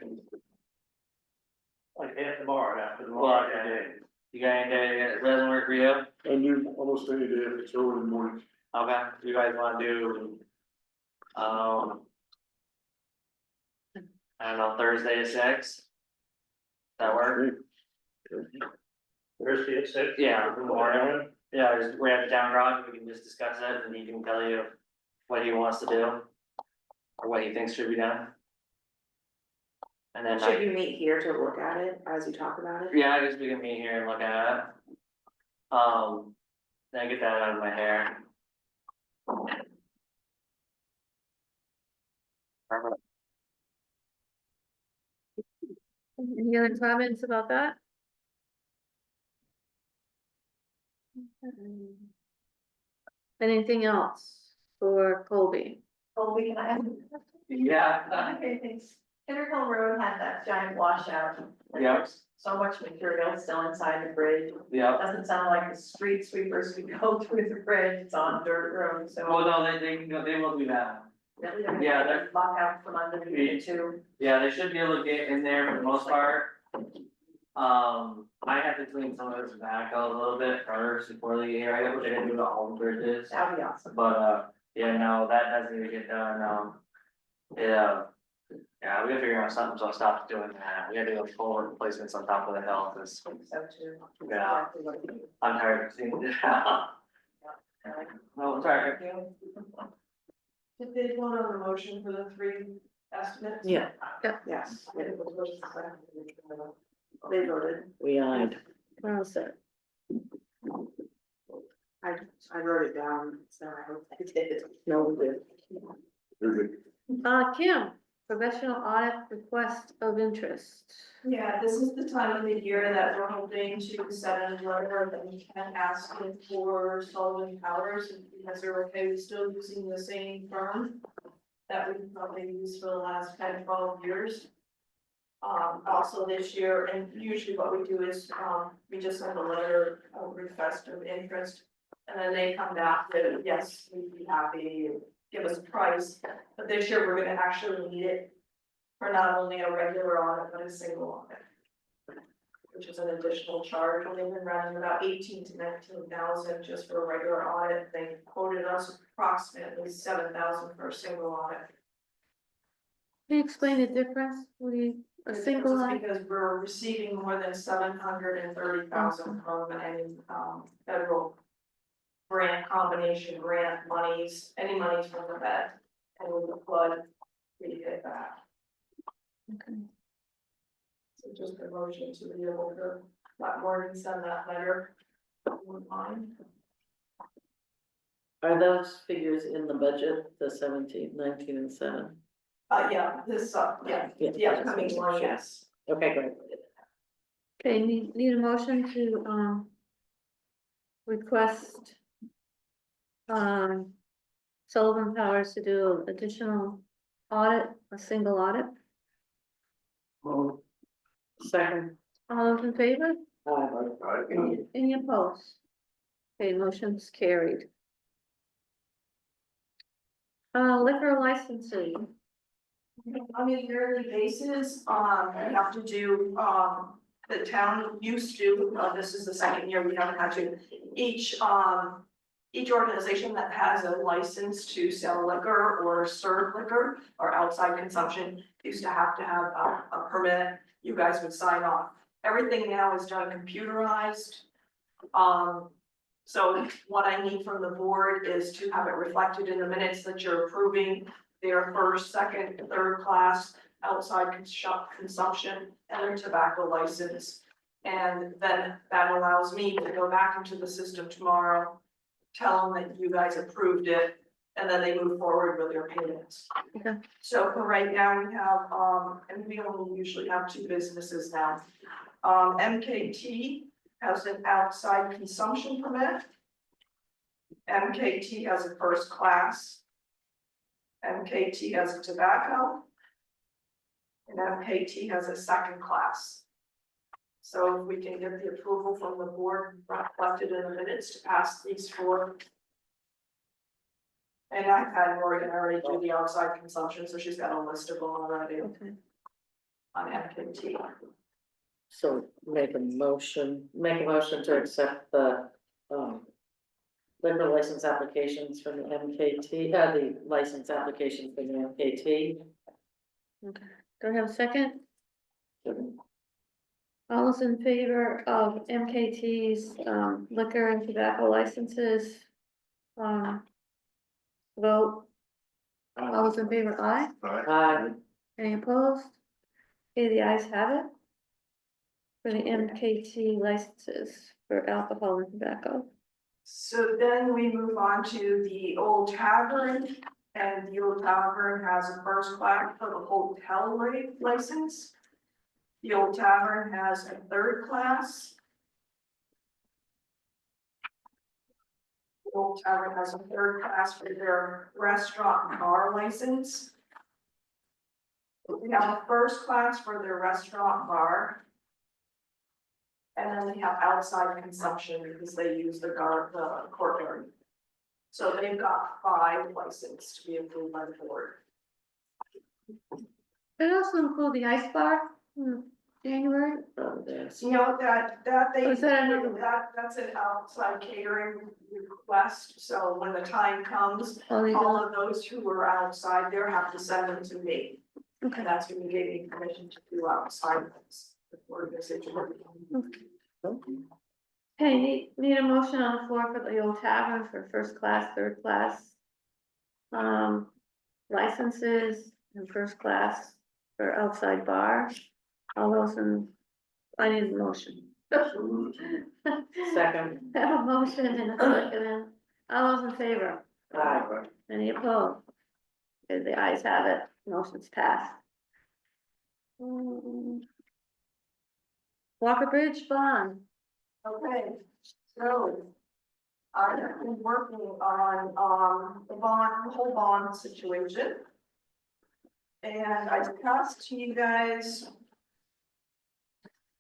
like tomorrow, after Well, tomorrow. okay. You got any day, it doesn't work for you? And you almost any day if it's early in the morning. Okay, you guys wanna do, I don't know, Thursday at 6? That work? Thursday at 6? Yeah, in the morning. Yeah, we have the town garage, we can just discuss it and he can tell you what he wants to do. Or what he thinks should be done. And then Should you meet here to look at it as you talk about it? yeah, I guess we can meet here and look at it. Then get that out of my hair. Any other comments about that? Anything else for Colby? Oh, we can, I have. Yeah. Okay, thanks. Intercom Road had that giant washout. and Yeah. there's So much material still inside the bridge. Yeah. Doesn't sound like the street sweepers could go through the bridge, it's on dirt road, so. Well, no, they can go, they will do that. Really, they're gonna Yeah, they're- lock out from underneath it too. Yeah, they should be able to get in there for the most part. I have to clean some of this back a little bit first before the year, I wish I didn't do the all bridges. That'd be awesome. But, yeah, no, that doesn't even get done, yeah. Yeah, we gotta figure out something, so I'll stop doing that, we gotta do like full replacements on top of the hill, cause I think so too. Yeah. Exactly what it is. I'm tired of seeing it. No, I'm tired. Did they vote on the motion for the 3 estimates? Yeah, Yes. They voted. we eyed. We're all set. I wrote it down, so I hope I did. No, we did. Very good. Kim, professional audit request of interest. Yeah, this is the time of the year that we're hoping to set a letter that we can ask them for Sullivan Powers, because they're okay with still using the same firm that we've probably used for the last 10, 12 years. Also this year, and usually what we do is, we just send a letter of request of interest. And then they come back with, yes, we'd be happy, give us a price, but this year we're gonna actually need it for not only a regular audit, but a single audit. Which is an additional charge, and they've been running about 18 to 19,000 just for a regular audit, they quoted us approximately 7,000 for a single audit. Can you explain the difference? What do you, a single It's line? because we're receiving more than 730,000 from any federal grant combination, grant monies, any monies from the Fed, and with the flood, we get that. Okay. So just a motion to be able to let Morgan send that letter. Online. Are those figures in the budget, the 17, 19, and 7? Yeah, this, the upcoming one, yes. Okay, great. Okay, need a motion to, request, Sullivan Powers to do additional audit, a single audit. Well, Second, All those in favor? Any opposed? Okay, motion's carried. Liquor licensing, On a yearly basis, we have to do, the town used to, this is the second year we haven't had to. Each organization that has a license to sell liquor or serve liquor or outside consumption used to have a permit. You guys would sign off. Everything now is done computerized. So what I need from the board is to have it reflected in the minutes that you're approving their first, second, third class outside consumption and their tobacco license. And then that allows me to go back into the system tomorrow, tell them that you guys approved it, and then they move forward with their payments. Okay. So for right now, we have, and we only usually have 2 businesses now. MKT has an outside consumption permit. MKT has a first class. MKT has a tobacco. And MKT has a second class. So if we can get the approval from the board reflected in the minutes to pass these 4. And I've had Morgan already do the outside consumption, so she's got a list of them already okay, on MKT. So make a motion to accept the, liquor license applications from the MKT, the license application from the MKT. okay. Do I have a second? All those in favor of MKT's liquor and tobacco licenses? Vote. All those in favor, aye. Any opposed? Okay, the ayes have it. For the MKT licenses for alcohol and tobacco. So then we move on to the Old Tavern, and the Old Tavern has a first class for the hotel license. The Old Tavern has a third class. The Old Tavern has a third class for their restaurant and bar license. We have a first class for their restaurant bar. And then they have outside consumption because they use the courtyard. So they've got 5 licensed to be approved by the board. It also include the ice bar in January. Yes. You know, that they, Oh, is that another one? that's an outside catering request, so when the time comes, Oh, they all do? of those who are outside there have to send them to me. Okay. And that's who gave me permission to do outside this organization. Okay, need a motion on the floor for the Old Tavern for first class, third class. Licenses and first class for outside bar. All those in, I need a motion. Second. Have a motion and a second. All those in favor? Any opposed? Okay, the ayes have it, motion's passed. Walker Bridge bond. Okay, so I have been working on the whole bond situation. And I passed to you guys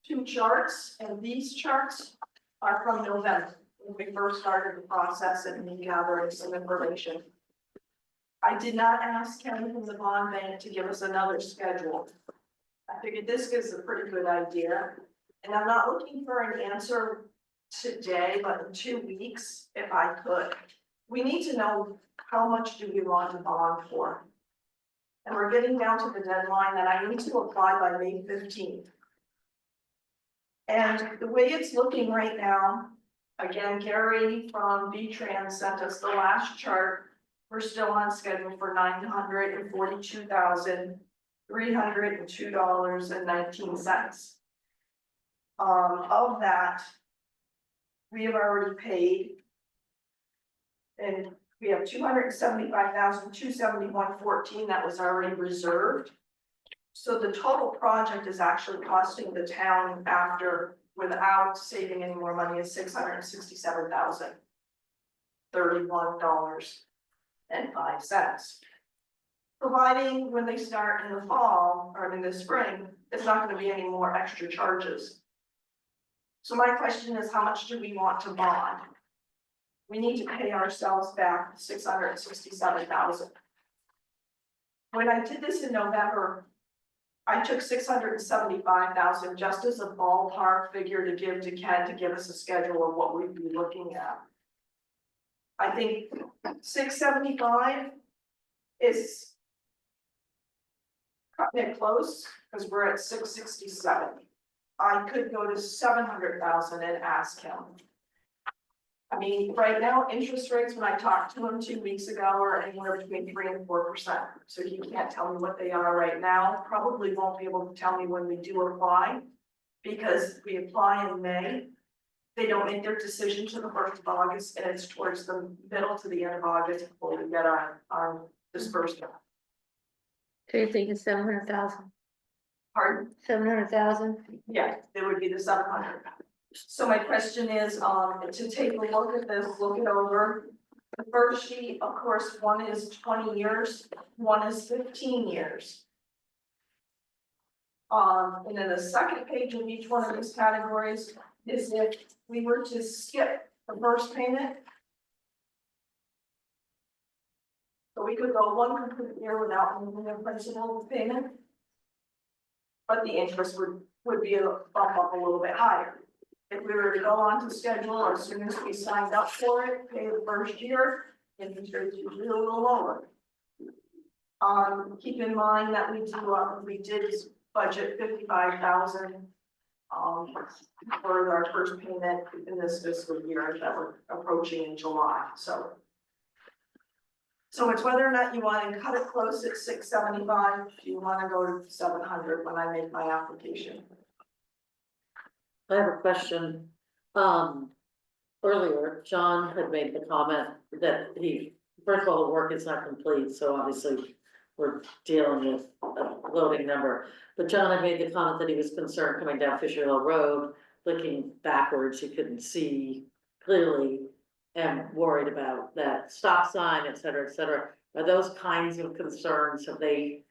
2 charts, and these charts are from November, when we first started the process and me gathering some information. I did not ask Kevin from the bond bank to give us another schedule. I figured this gives a pretty good idea. And I'm not looking for an answer today, but in 2 weeks, if I could. We need to know how much do we want to bond for. And we're getting down to the deadline that I need to apply by May 15th. And the way it's looking right now, again, Gary from V-Trans sent us the last chart. We're still on schedule for $942,302.19. Of that, we have already paid. And we have $275,271.14 that was already reserved. So the total project is actually costing the town after, without saving any more money, is $667,031.05. Providing when they start in the fall or in the spring, it's not gonna be any more extra charges. So my question is, how much do we want to bond? We need to pay ourselves back $667,000. When I did this in November, I took $675,000 just as a ballpark figure to give to Ken to give us a schedule of what we'd be looking at. I think 675 is cutting it close, because we're at 667. I could go to 700,000 and ask him. I mean, right now, interest rates, when I talked to him 2 weeks ago, are anywhere between 3% and 4%. So he can't tell me what they are right now, probably won't be able to tell me when we do apply. Because we apply in May, they don't make their decision to the 1st of August, and it's towards the middle to the end of August before we get our disbursement. So you're thinking 700,000, Pardon? 700,000? Yeah, there would be the 700. So my question is, to take a look at this, look it over. The first sheet, of course, one is 20 years, one is 15 years. And then the second page of each one of these categories is if we were to skip the first payment. So we could go one complete year without moving the principal payment. But the interest would be a bump up a little bit higher. If we were to go on to schedule, as soon as we signed up for it, pay the first year, interest rates usually a little lower. Keep in mind that we did budget 55,000 for our first payment in this fiscal year that we're approaching in July, so. So it's whether or not you want to cut it close at 675, if you want to go to 700 when I make my application. I have a question. Earlier, John had made the comment that first of all, the work is not complete, so obviously we're dealing with a loading number. But John had made the comment that he was concerned coming down Fisher Hill Road, looking backwards, he couldn't see clearly, and worried about that stop sign, et cetera, et cetera. Are those kinds of concerns, have they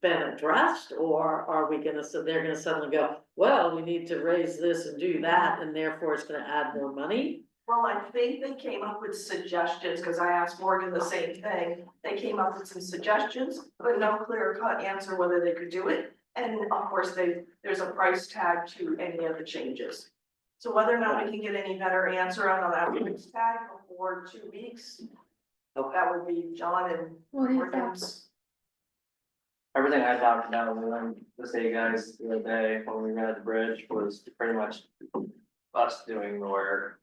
been addressed, or are we gonna, so they're gonna suddenly go, well, we need to raise this and do that, and therefore it's gonna add more money? Well, I think they came up with suggestions, because I asked Morgan the same thing. They came up with some suggestions, but no clear cut answer whether they could do it. And of course, there's a price tag to any of the changes. So whether or not we can get any better answer on that price tag before 2 weeks, that would be John and What do you Morgan's. Everything I talked about with the state guys the other day when we were at the bridge was pretty much us doing the work.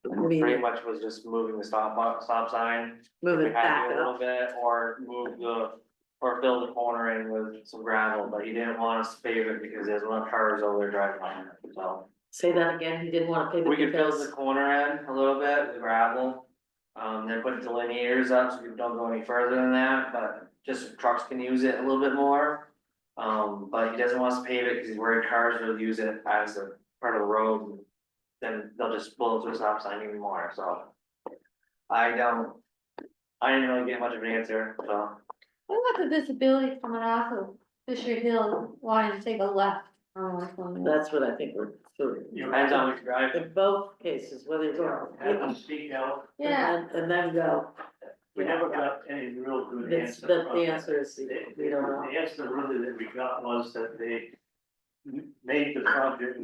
Pretty much was just moving the stop sign. Move We it had back to do a little up. bit, or or fill the corner in with some gravel, but he didn't want us to pave it because there's enough cars over there driving on it, so. Say that again, he didn't wanna pay the We could fill because, the corner in a little bit with gravel. Then put delineators up so we don't go any further than that, but just trucks can use it a little bit more. But he doesn't want us to pave it because he's worried cars will use it as a part of the road. Then they'll just pull to a stop sign even more, so. I didn't really get much of an answer, so. What about the visibility coming off of Fisher Hill, wanting to take a left on 121? that's what I think we're doing. Depends on which drive. In both cases, whether you're going, Have to speak out, Yeah, and then go, we never got any real good it's, answer. the from them. answer is, we don't know. The answer really that we got was that they made the project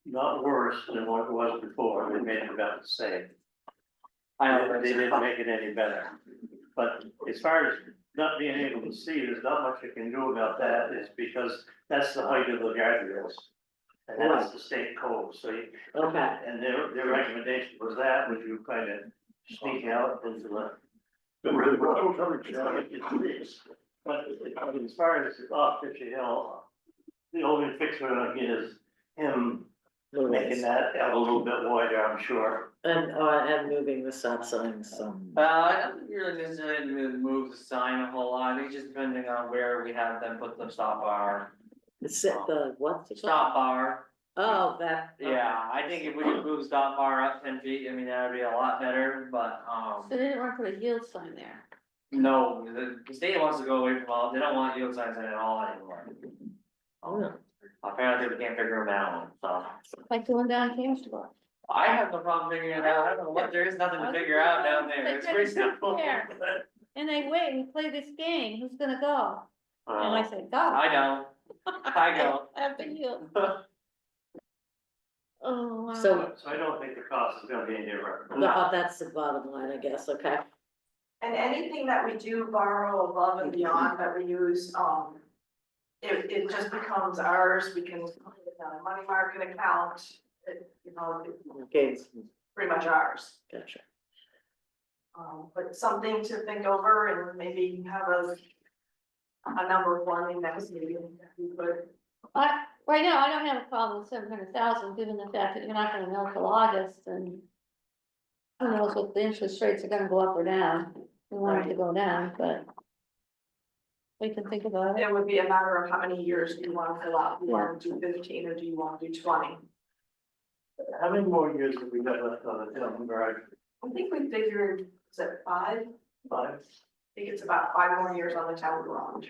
not worse than what it was before, they made it about the same. They didn't make it any better. But as far as not being able to see, there's not much you can do about that, is because that's the height of the guardrails. And that's the state code, so you, Okay, and their recommendation was that, would you kind of sneak out into the road, but as far as off Fisher Hill, the only fix we're gonna get is him making that a little bit wider, I'm sure. and moving the stop signs, I don't think you're really necessarily to move the sign a whole lot, I think just depending on where we have them put the stop bar. the, what's it called? Stop bar, Oh, that. yeah, I think if we could move the stop bar up 10 feet, I mean, that would be a lot better, but, so they didn't want to put a yield sign there. no, the state wants to go away from all, they don't want yield signs in at all anymore. Oh, Apparently we can't figure them out, so. Like going down Camp. I have no problem figuring it out, I don't know what, there is nothing to figure out down there, it's pretty simple. There. And they wait and play this game, who's gonna go? And I Uh, said, go. I don't, I go. After you. Oh, wow. So, So I don't think the cost is gonna be any different. that's the bottom line, I guess, okay. And anything that we do borrow above and beyond that we use, it just becomes ours, we can put it on a money market account, it's Okay, pretty much ours. gotcha. But something to think over and maybe have a number for me next meeting, if we could. Right now, I don't have a problem with 700,000, given the fact that you're not gonna know till August and. Who knows what the interest rates are gonna go up or down, we want it to go down, but. We can think about it. It would be a matter of how many years do you want to fill out, do you want to do 15 or do you want to do 20? How many more years have we got left on the town garage? I think we figured, is it 5? 5? I think it's about 5 more years on the town garage.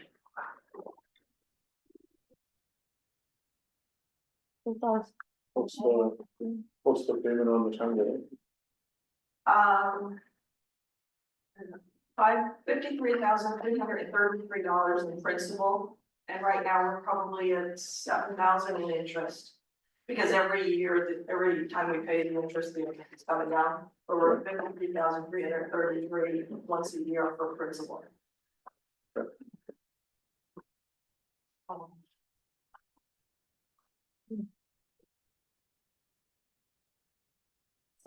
What's the payment on the town garage? $53,333 in principal, and right now we're probably at 7,000 in interest. Because every year, every time we pay the interest is coming down, but we're at 53,333 once a year for principal.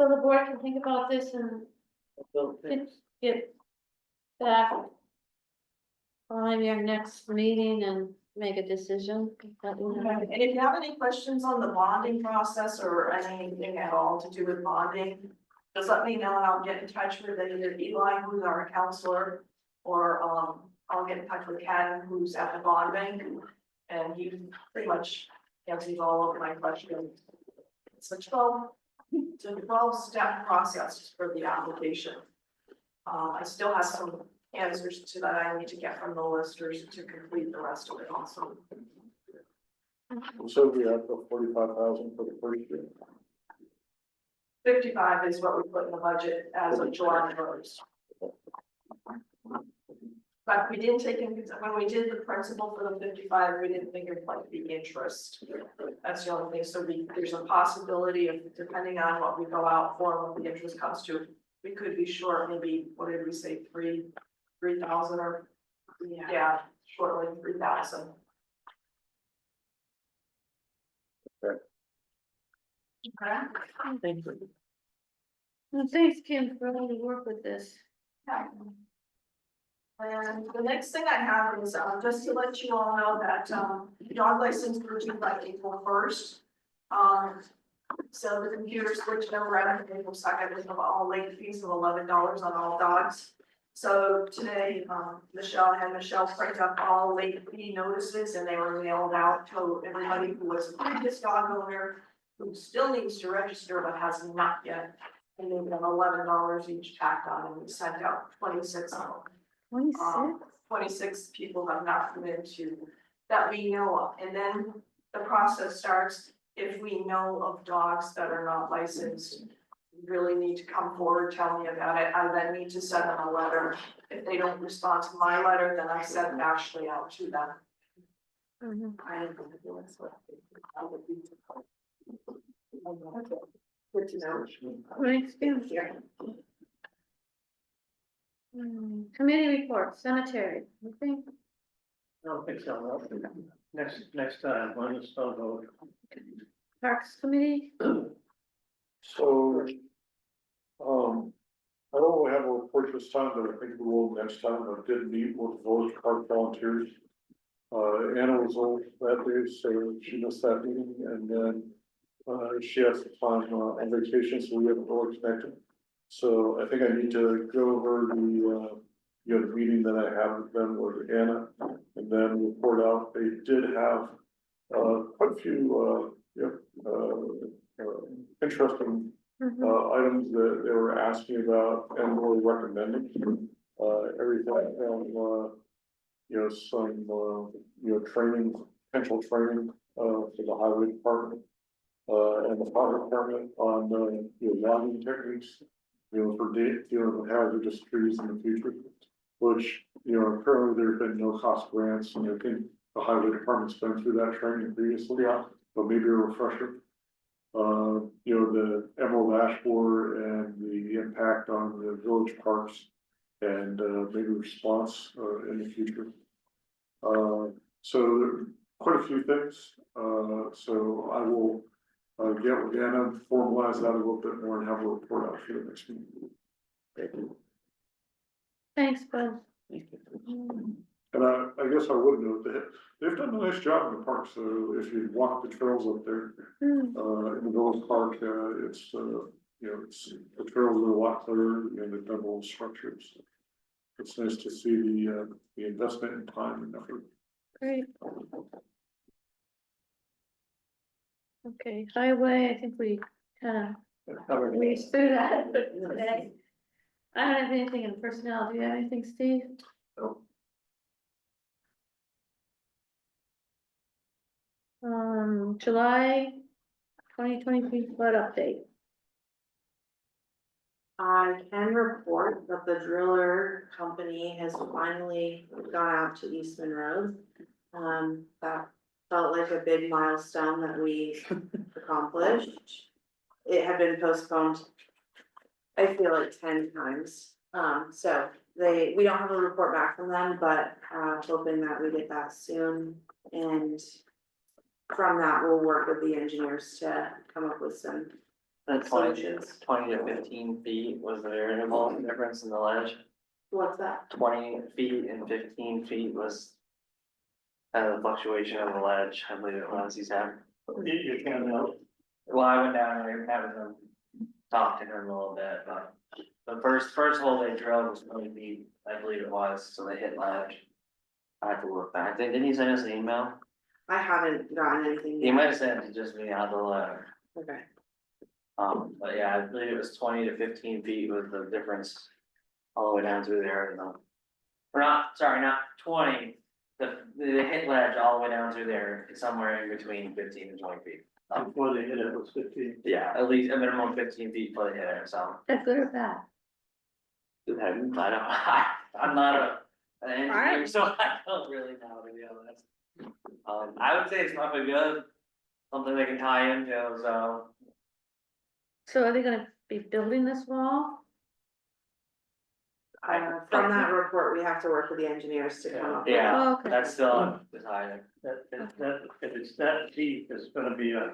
So the board can think about this and get back. On your next meeting and make a decision. And if you have any questions on the bonding process or anything at all to do with bonding, just let me know and I'll get in touch with either Eli, who's our counselor, or I'll get in touch with Ken, who's at the bond bank, and he pretty much answers all of my questions. It's a 12-step process for the application. I still have some answers to that I need to get from the listers to complete the rest of it also. So we have the 45,000 for the first year. 55 is what we put in the budget as of July 1st. But we didn't take in, when we did the principal for the 55, we didn't think it'd like the interest. That's the only thing, so there's a possibility of, depending on what we go out for, when the interest comes to, we could be short, maybe, what did we say, 3,000 or, yeah, shortly 3,000. Okay. Okay. Thank you. Well, thanks, Kim, for all your work with this. And the next thing I have is, just to let you all know that, dog license were due by April 1st. So the computer switched over on April 2nd with all late fees of $11 on all dogs. So today, Michelle print up all late fee notices and they were mailed out to everybody who was a previous dog owner who still needs to register but has not yet. And they've got $11 each tacked on, and we sent out 26 of them. 26? 26 people have not come into that we know of, and then the process starts. If we know of dogs that are not licensed, you really need to come forward, tell me about it. I then need to send them a letter. If they don't respond to my letter, then I send Ashley out to them. Mhm. I am gonna do it, so I would be. Good to know. Thanks, Kim. Committee report, cemetery, you think? I don't think so. Next time, when it's all over. Parks committee? So, I don't really have a report this time, but I think we will next time. I did meet with village park volunteers. Anna was on that day, so she missed that meeting, and then, she has some time on vacation, so we haven't really connected. So I think I need to go over the, the meeting that I have with them with Anna, and then report out. They did have, quite a few, interesting items that they were asking about and were recommending. Everything from, some, training, potential training, for the highway department. And the fire department on, logging techniques, for dealing with hazardous trees in the future. Which, currently there's been no cost grants, and I think the highway department's been through that training previously. Yeah. But maybe a refresher. The emerald ash borer and the impact on the village parks. And maybe response in the future. So there are quite a few things, so I will get with Anna, formalize that a little bit more and have a report out for the next meeting. Thanks, Bill. And I guess I would note that they've done a nice job in the park, so if you walk the trails up there, in the village park, it's, the trails are a lot clearer and they've done all the structures. It's nice to see the investment in time and effort. Great. Okay, highway, I think we kind of breezed through that today. I don't have anything in personnel. Do you have anything, Steve? No. July 2023 flood update. I can report that the driller company has finally gone out to Eastman Road. That felt like a big milestone that we accomplished. It had been postponed, I feel like 10 times. So we don't have a report back from them, but hoping that we get that soon. And from that, we'll work with the engineers to come up with some The 20 solutions. 20 to 15 feet was the variable difference in the ledge. What's that? 20 feet and 15 feet was the fluctuation of the ledge, I believe it was, he said. You can't know. Well, I went down there having them talk to him a little bit, but the first hole they drilled was 20 feet, I believe it was, so they hit ledge. I have to look back, didn't he send us an email? I haven't gotten anything He yet. might have sent it to just me out the letter. Okay. But yeah, I believe it was 20 to 15 feet was the difference all the way down through there, Or not, sorry, not 20, the hit ledge all the way down through there, is somewhere in between 15 and 20 feet. Before they hit it was 15. Yeah, at least a minimum 15 feet before they hit it, so. That's good or bad? I don't, I'm not an engineer, so I don't really know, to be honest. I would say it's probably good, something they can tie into, so. So are they gonna be building this wall? From that report, we have to work with the engineers to come up with. Yeah, Oh, okay. that's still decided. If it's that deep, it's gonna be a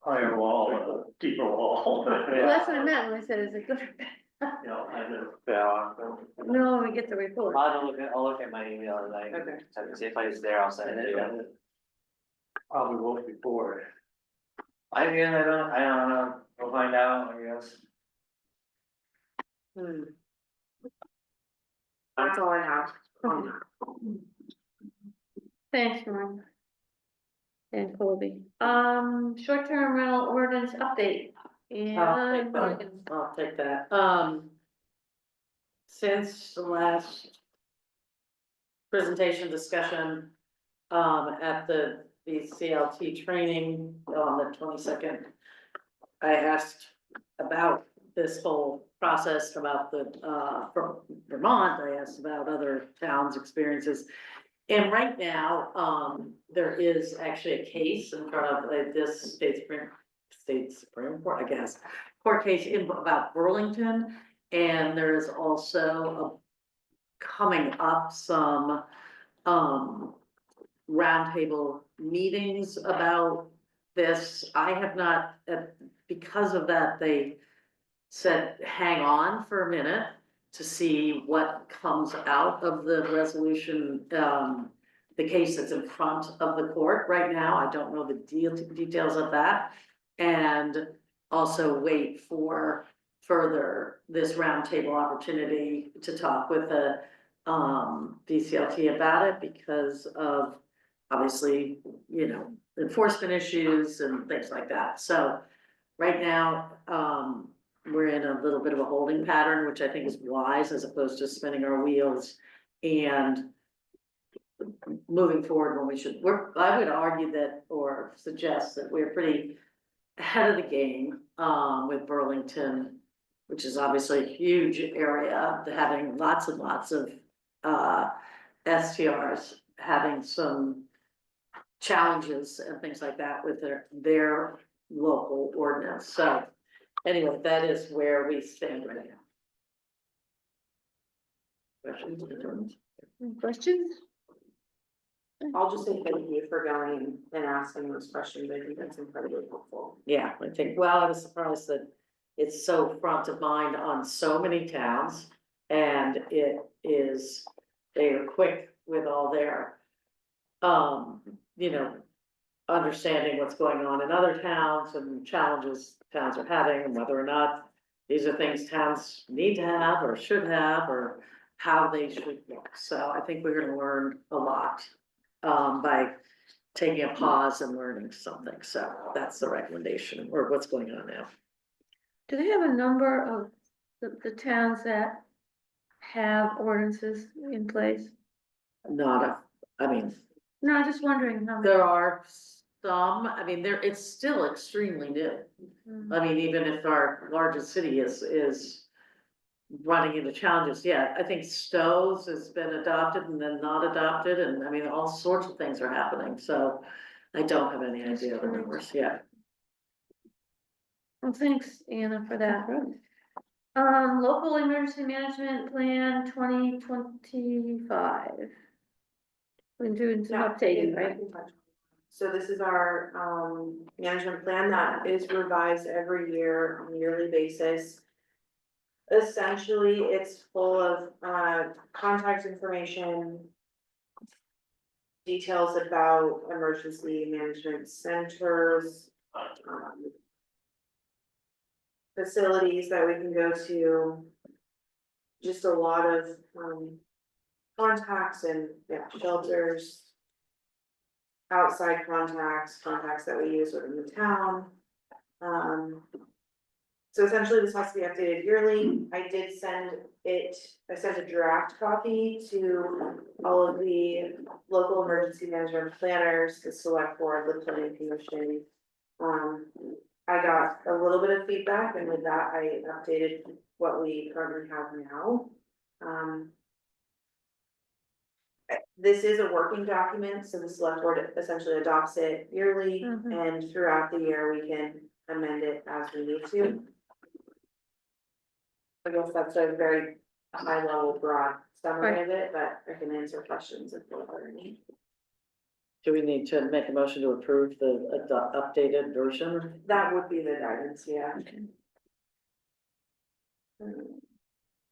higher wall, a deeper wall. Well, that's what I meant when I said, is it good or bad? You know, I know. Yeah. No, when we get the report. I'll look at my email tonight, Okay. to see if it's there, I'll send it to you. Probably won't be bored. I don't know, we'll find out, I guess. That's all I have on that. Thanks, Norm. And Colby. Short-term rental ordinance update. And I'll take that. Since the last presentation discussion, at the CLT training on the 22nd, I asked about this whole process, about from Vermont. I asked about other towns' experiences. And right now, there is actually a case in front of this state Supreme Court, I guess, court case about Burlington. And there is also coming up some roundtable meetings about this. I have not, because of that, they said, hang on for a minute to see what comes out of the resolution, the case that's in front of the court right now. I don't know the details of that. And also wait for further this roundtable opportunity to talk with the DCLT about it because of obviously, enforcement issues and things like that. So right now, we're in a little bit of a holding pattern, which I think is wise as opposed to spinning our wheels. And moving forward when we should, I would argue that, or suggest that we're pretty ahead of the game, with Burlington, which is obviously a huge area, having lots and lots of, STRs, having some challenges and things like that with their local ordinance, so anyway, that is where we stand right now. Questions? Questions? I'll just say thank you for going and asking those questions, I think that's incredibly helpful. Yeah, I think, well, I was surprised that it's so front of mind on so many towns. And it is, they are quick with all their, you know, understanding what's going on in other towns and challenges towns are having, and whether or not these are things towns need to have or should have, or how they should look. So I think we're gonna learn a lot, by taking a pause and learning something. So that's the recommendation, or what's going on now. Do they have a number of the towns that have ordinances in place? Not I mean, No, I'm just wondering how many. there are some, I mean, it's still extremely new. Mm. I mean, even if our largest city is running into challenges, yeah, I think Stowe's has been adopted and then not adopted, and I mean, all sorts of things are happening, so I don't have any idea of the numbers yet. Well, thanks, Anna, for that. Local emergency management plan 2025. We're doing some updating, right? So this is our, management plan that is revised every year on a yearly basis. Essentially, it's full of, contact information, details about emergency management centers, facilities that we can go to, just a lot of, contacts and, yeah, shelters, outside contacts that we use within the town. So essentially this has to be updated yearly. I sent a draft copy to all of the local emergency management planners, the select board, the planning commission. I got a little bit of feedback, and with that, I updated what we currently have now. This is a working document, so the select board essentially adopts it yearly, Mhm. and throughout the year, we can amend it as we need to. I guess that's a very high level broad summary of it, but I can answer questions if there are any. Do we need to make a motion to approve the updated version? That would be the guidance, yeah. Okay.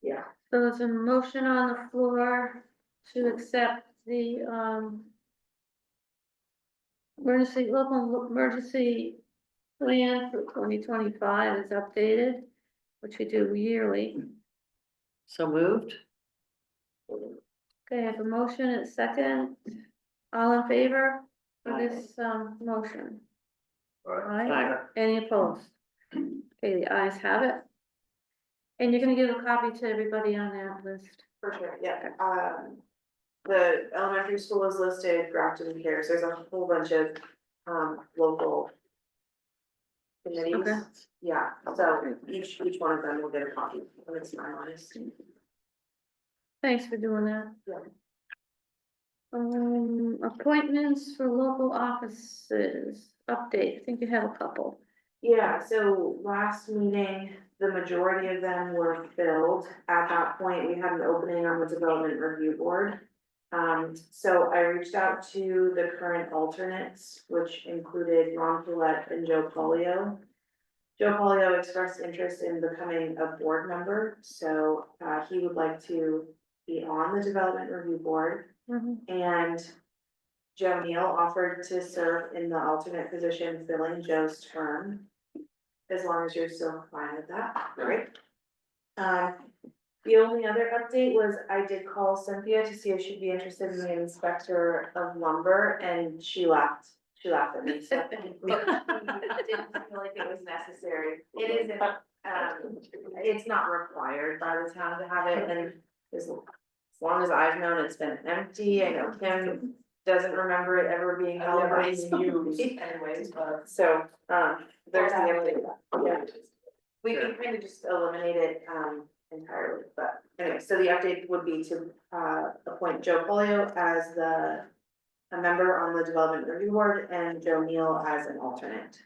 Yeah, So there's a motion on the floor to accept the, local emergency plan for 2025 is updated, which we do yearly. So moved? Okay, I have a motion and a second. All in favor of this, motion? Aye. Aye. Any opposed? Okay, the ayes have it. And you're gonna give a copy to everybody on that list. for sure, yeah. The elementary school is listed, Grafton Cares, there's a whole bunch of, local committees. Okay. Yeah, so each one of them will get a copy when it's finalized. Thanks for doing that. Yeah. Appointments for local offices, update, I think you have a couple. Yeah, so last meeting, the majority of them were filled. At that point, we had an opening on the development review board. So I reached out to the current alternates, which included Ron Paulette and Joe Polio. Joe Polio expressed interest in becoming a board member, so he would like to be on the development review board. And Joe Neal offered to serve in the alternate position, filling Joe's term. As long as you're still fine with that, right? The only other update was I did call Cynthia to see if she'd be interested in the inspector of lumber, and she laughed at me, so. I didn't feel like it was necessary. It isn't, it's not required by the town to have it, and as long as I've known, it's been empty. I know Kim doesn't remember it ever being held by somebody. anyways, but. So, there's the update. Yeah. We can kind of just eliminate it, entirely, but anyway, so the update would be to, appoint Joe Polio as a member on the Development Review Board and Joe Neal as an alternate.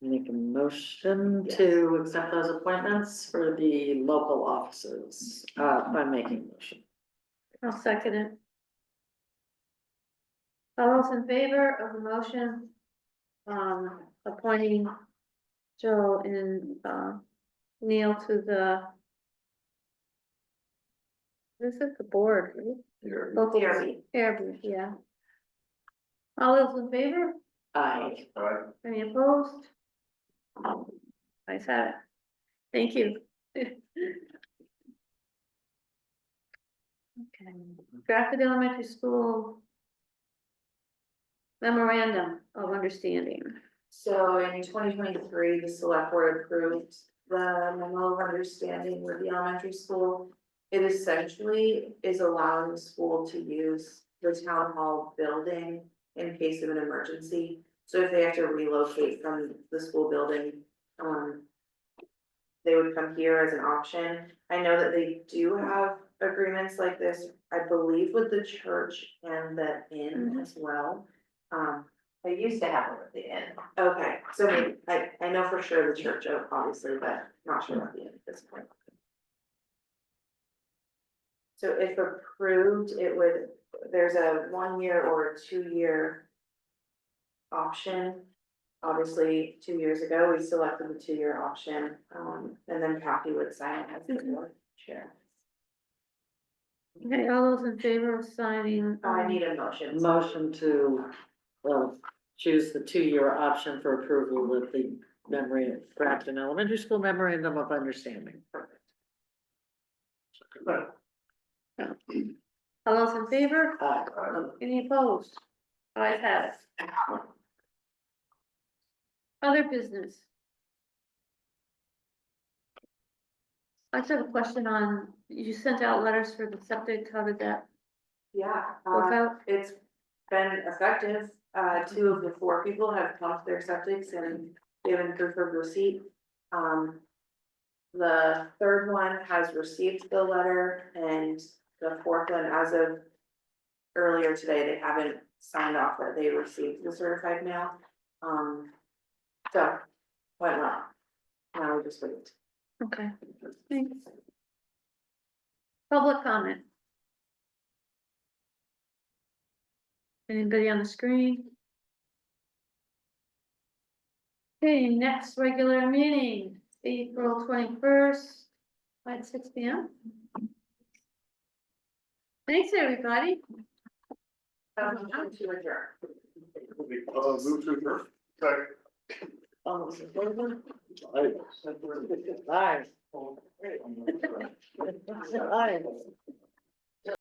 Make a motion to accept those appointments for the local offices, by making a motion. I'll second it. All those in favor of the motion, appointing Joe and, Neil to the. This is the board, right? Local DRB. DRB, yeah. All those in favor? Aye. Any opposed? Ayes have it. Thank you. Okay, drafted elementary school memorandum of understanding. So in 2023, the select board approved the memo of understanding with the elementary school. It essentially is allowing the school to use the town hall building in case of an emergency. So if they have to relocate from the school building, they would come here as an option. I know that they do have agreements like this, I believe with the church and the inn as well. They used to have it at the end. Okay, so maybe, I know for sure the church, obviously, but not sure about the inn at this point. So if approved, it would, there's a 1 year or a 2 year option. Obviously, 2 years ago, we selected the 2 year option, and then Kathy would sign it as the board chair. Okay, all those in favor of signing? I need a motion. Motion to, well, choose the 2-year option for approval with the Grafton Elementary School Memorandum of Understanding. All those in favor? Aye. Any opposed? Ayes have it. Other business. I just have a question on, you sent out letters for the septic, how did that Yeah, work out? it's been effective. 2 of the 4 people have pumped their septics and given proof of receipt. The 3rd one has received the letter, and the 4th one, as of earlier today, they haven't signed off that they received the certified mail. So, went well. Now we just wait. Okay, thanks. Public comment. Anybody on the screen? Okay, next regular meeting, April 21st, at 6 p.m. Thanks, everybody. To adjourn. Move to adjourn. Second. All those in favor? Aye. Aye. Aye.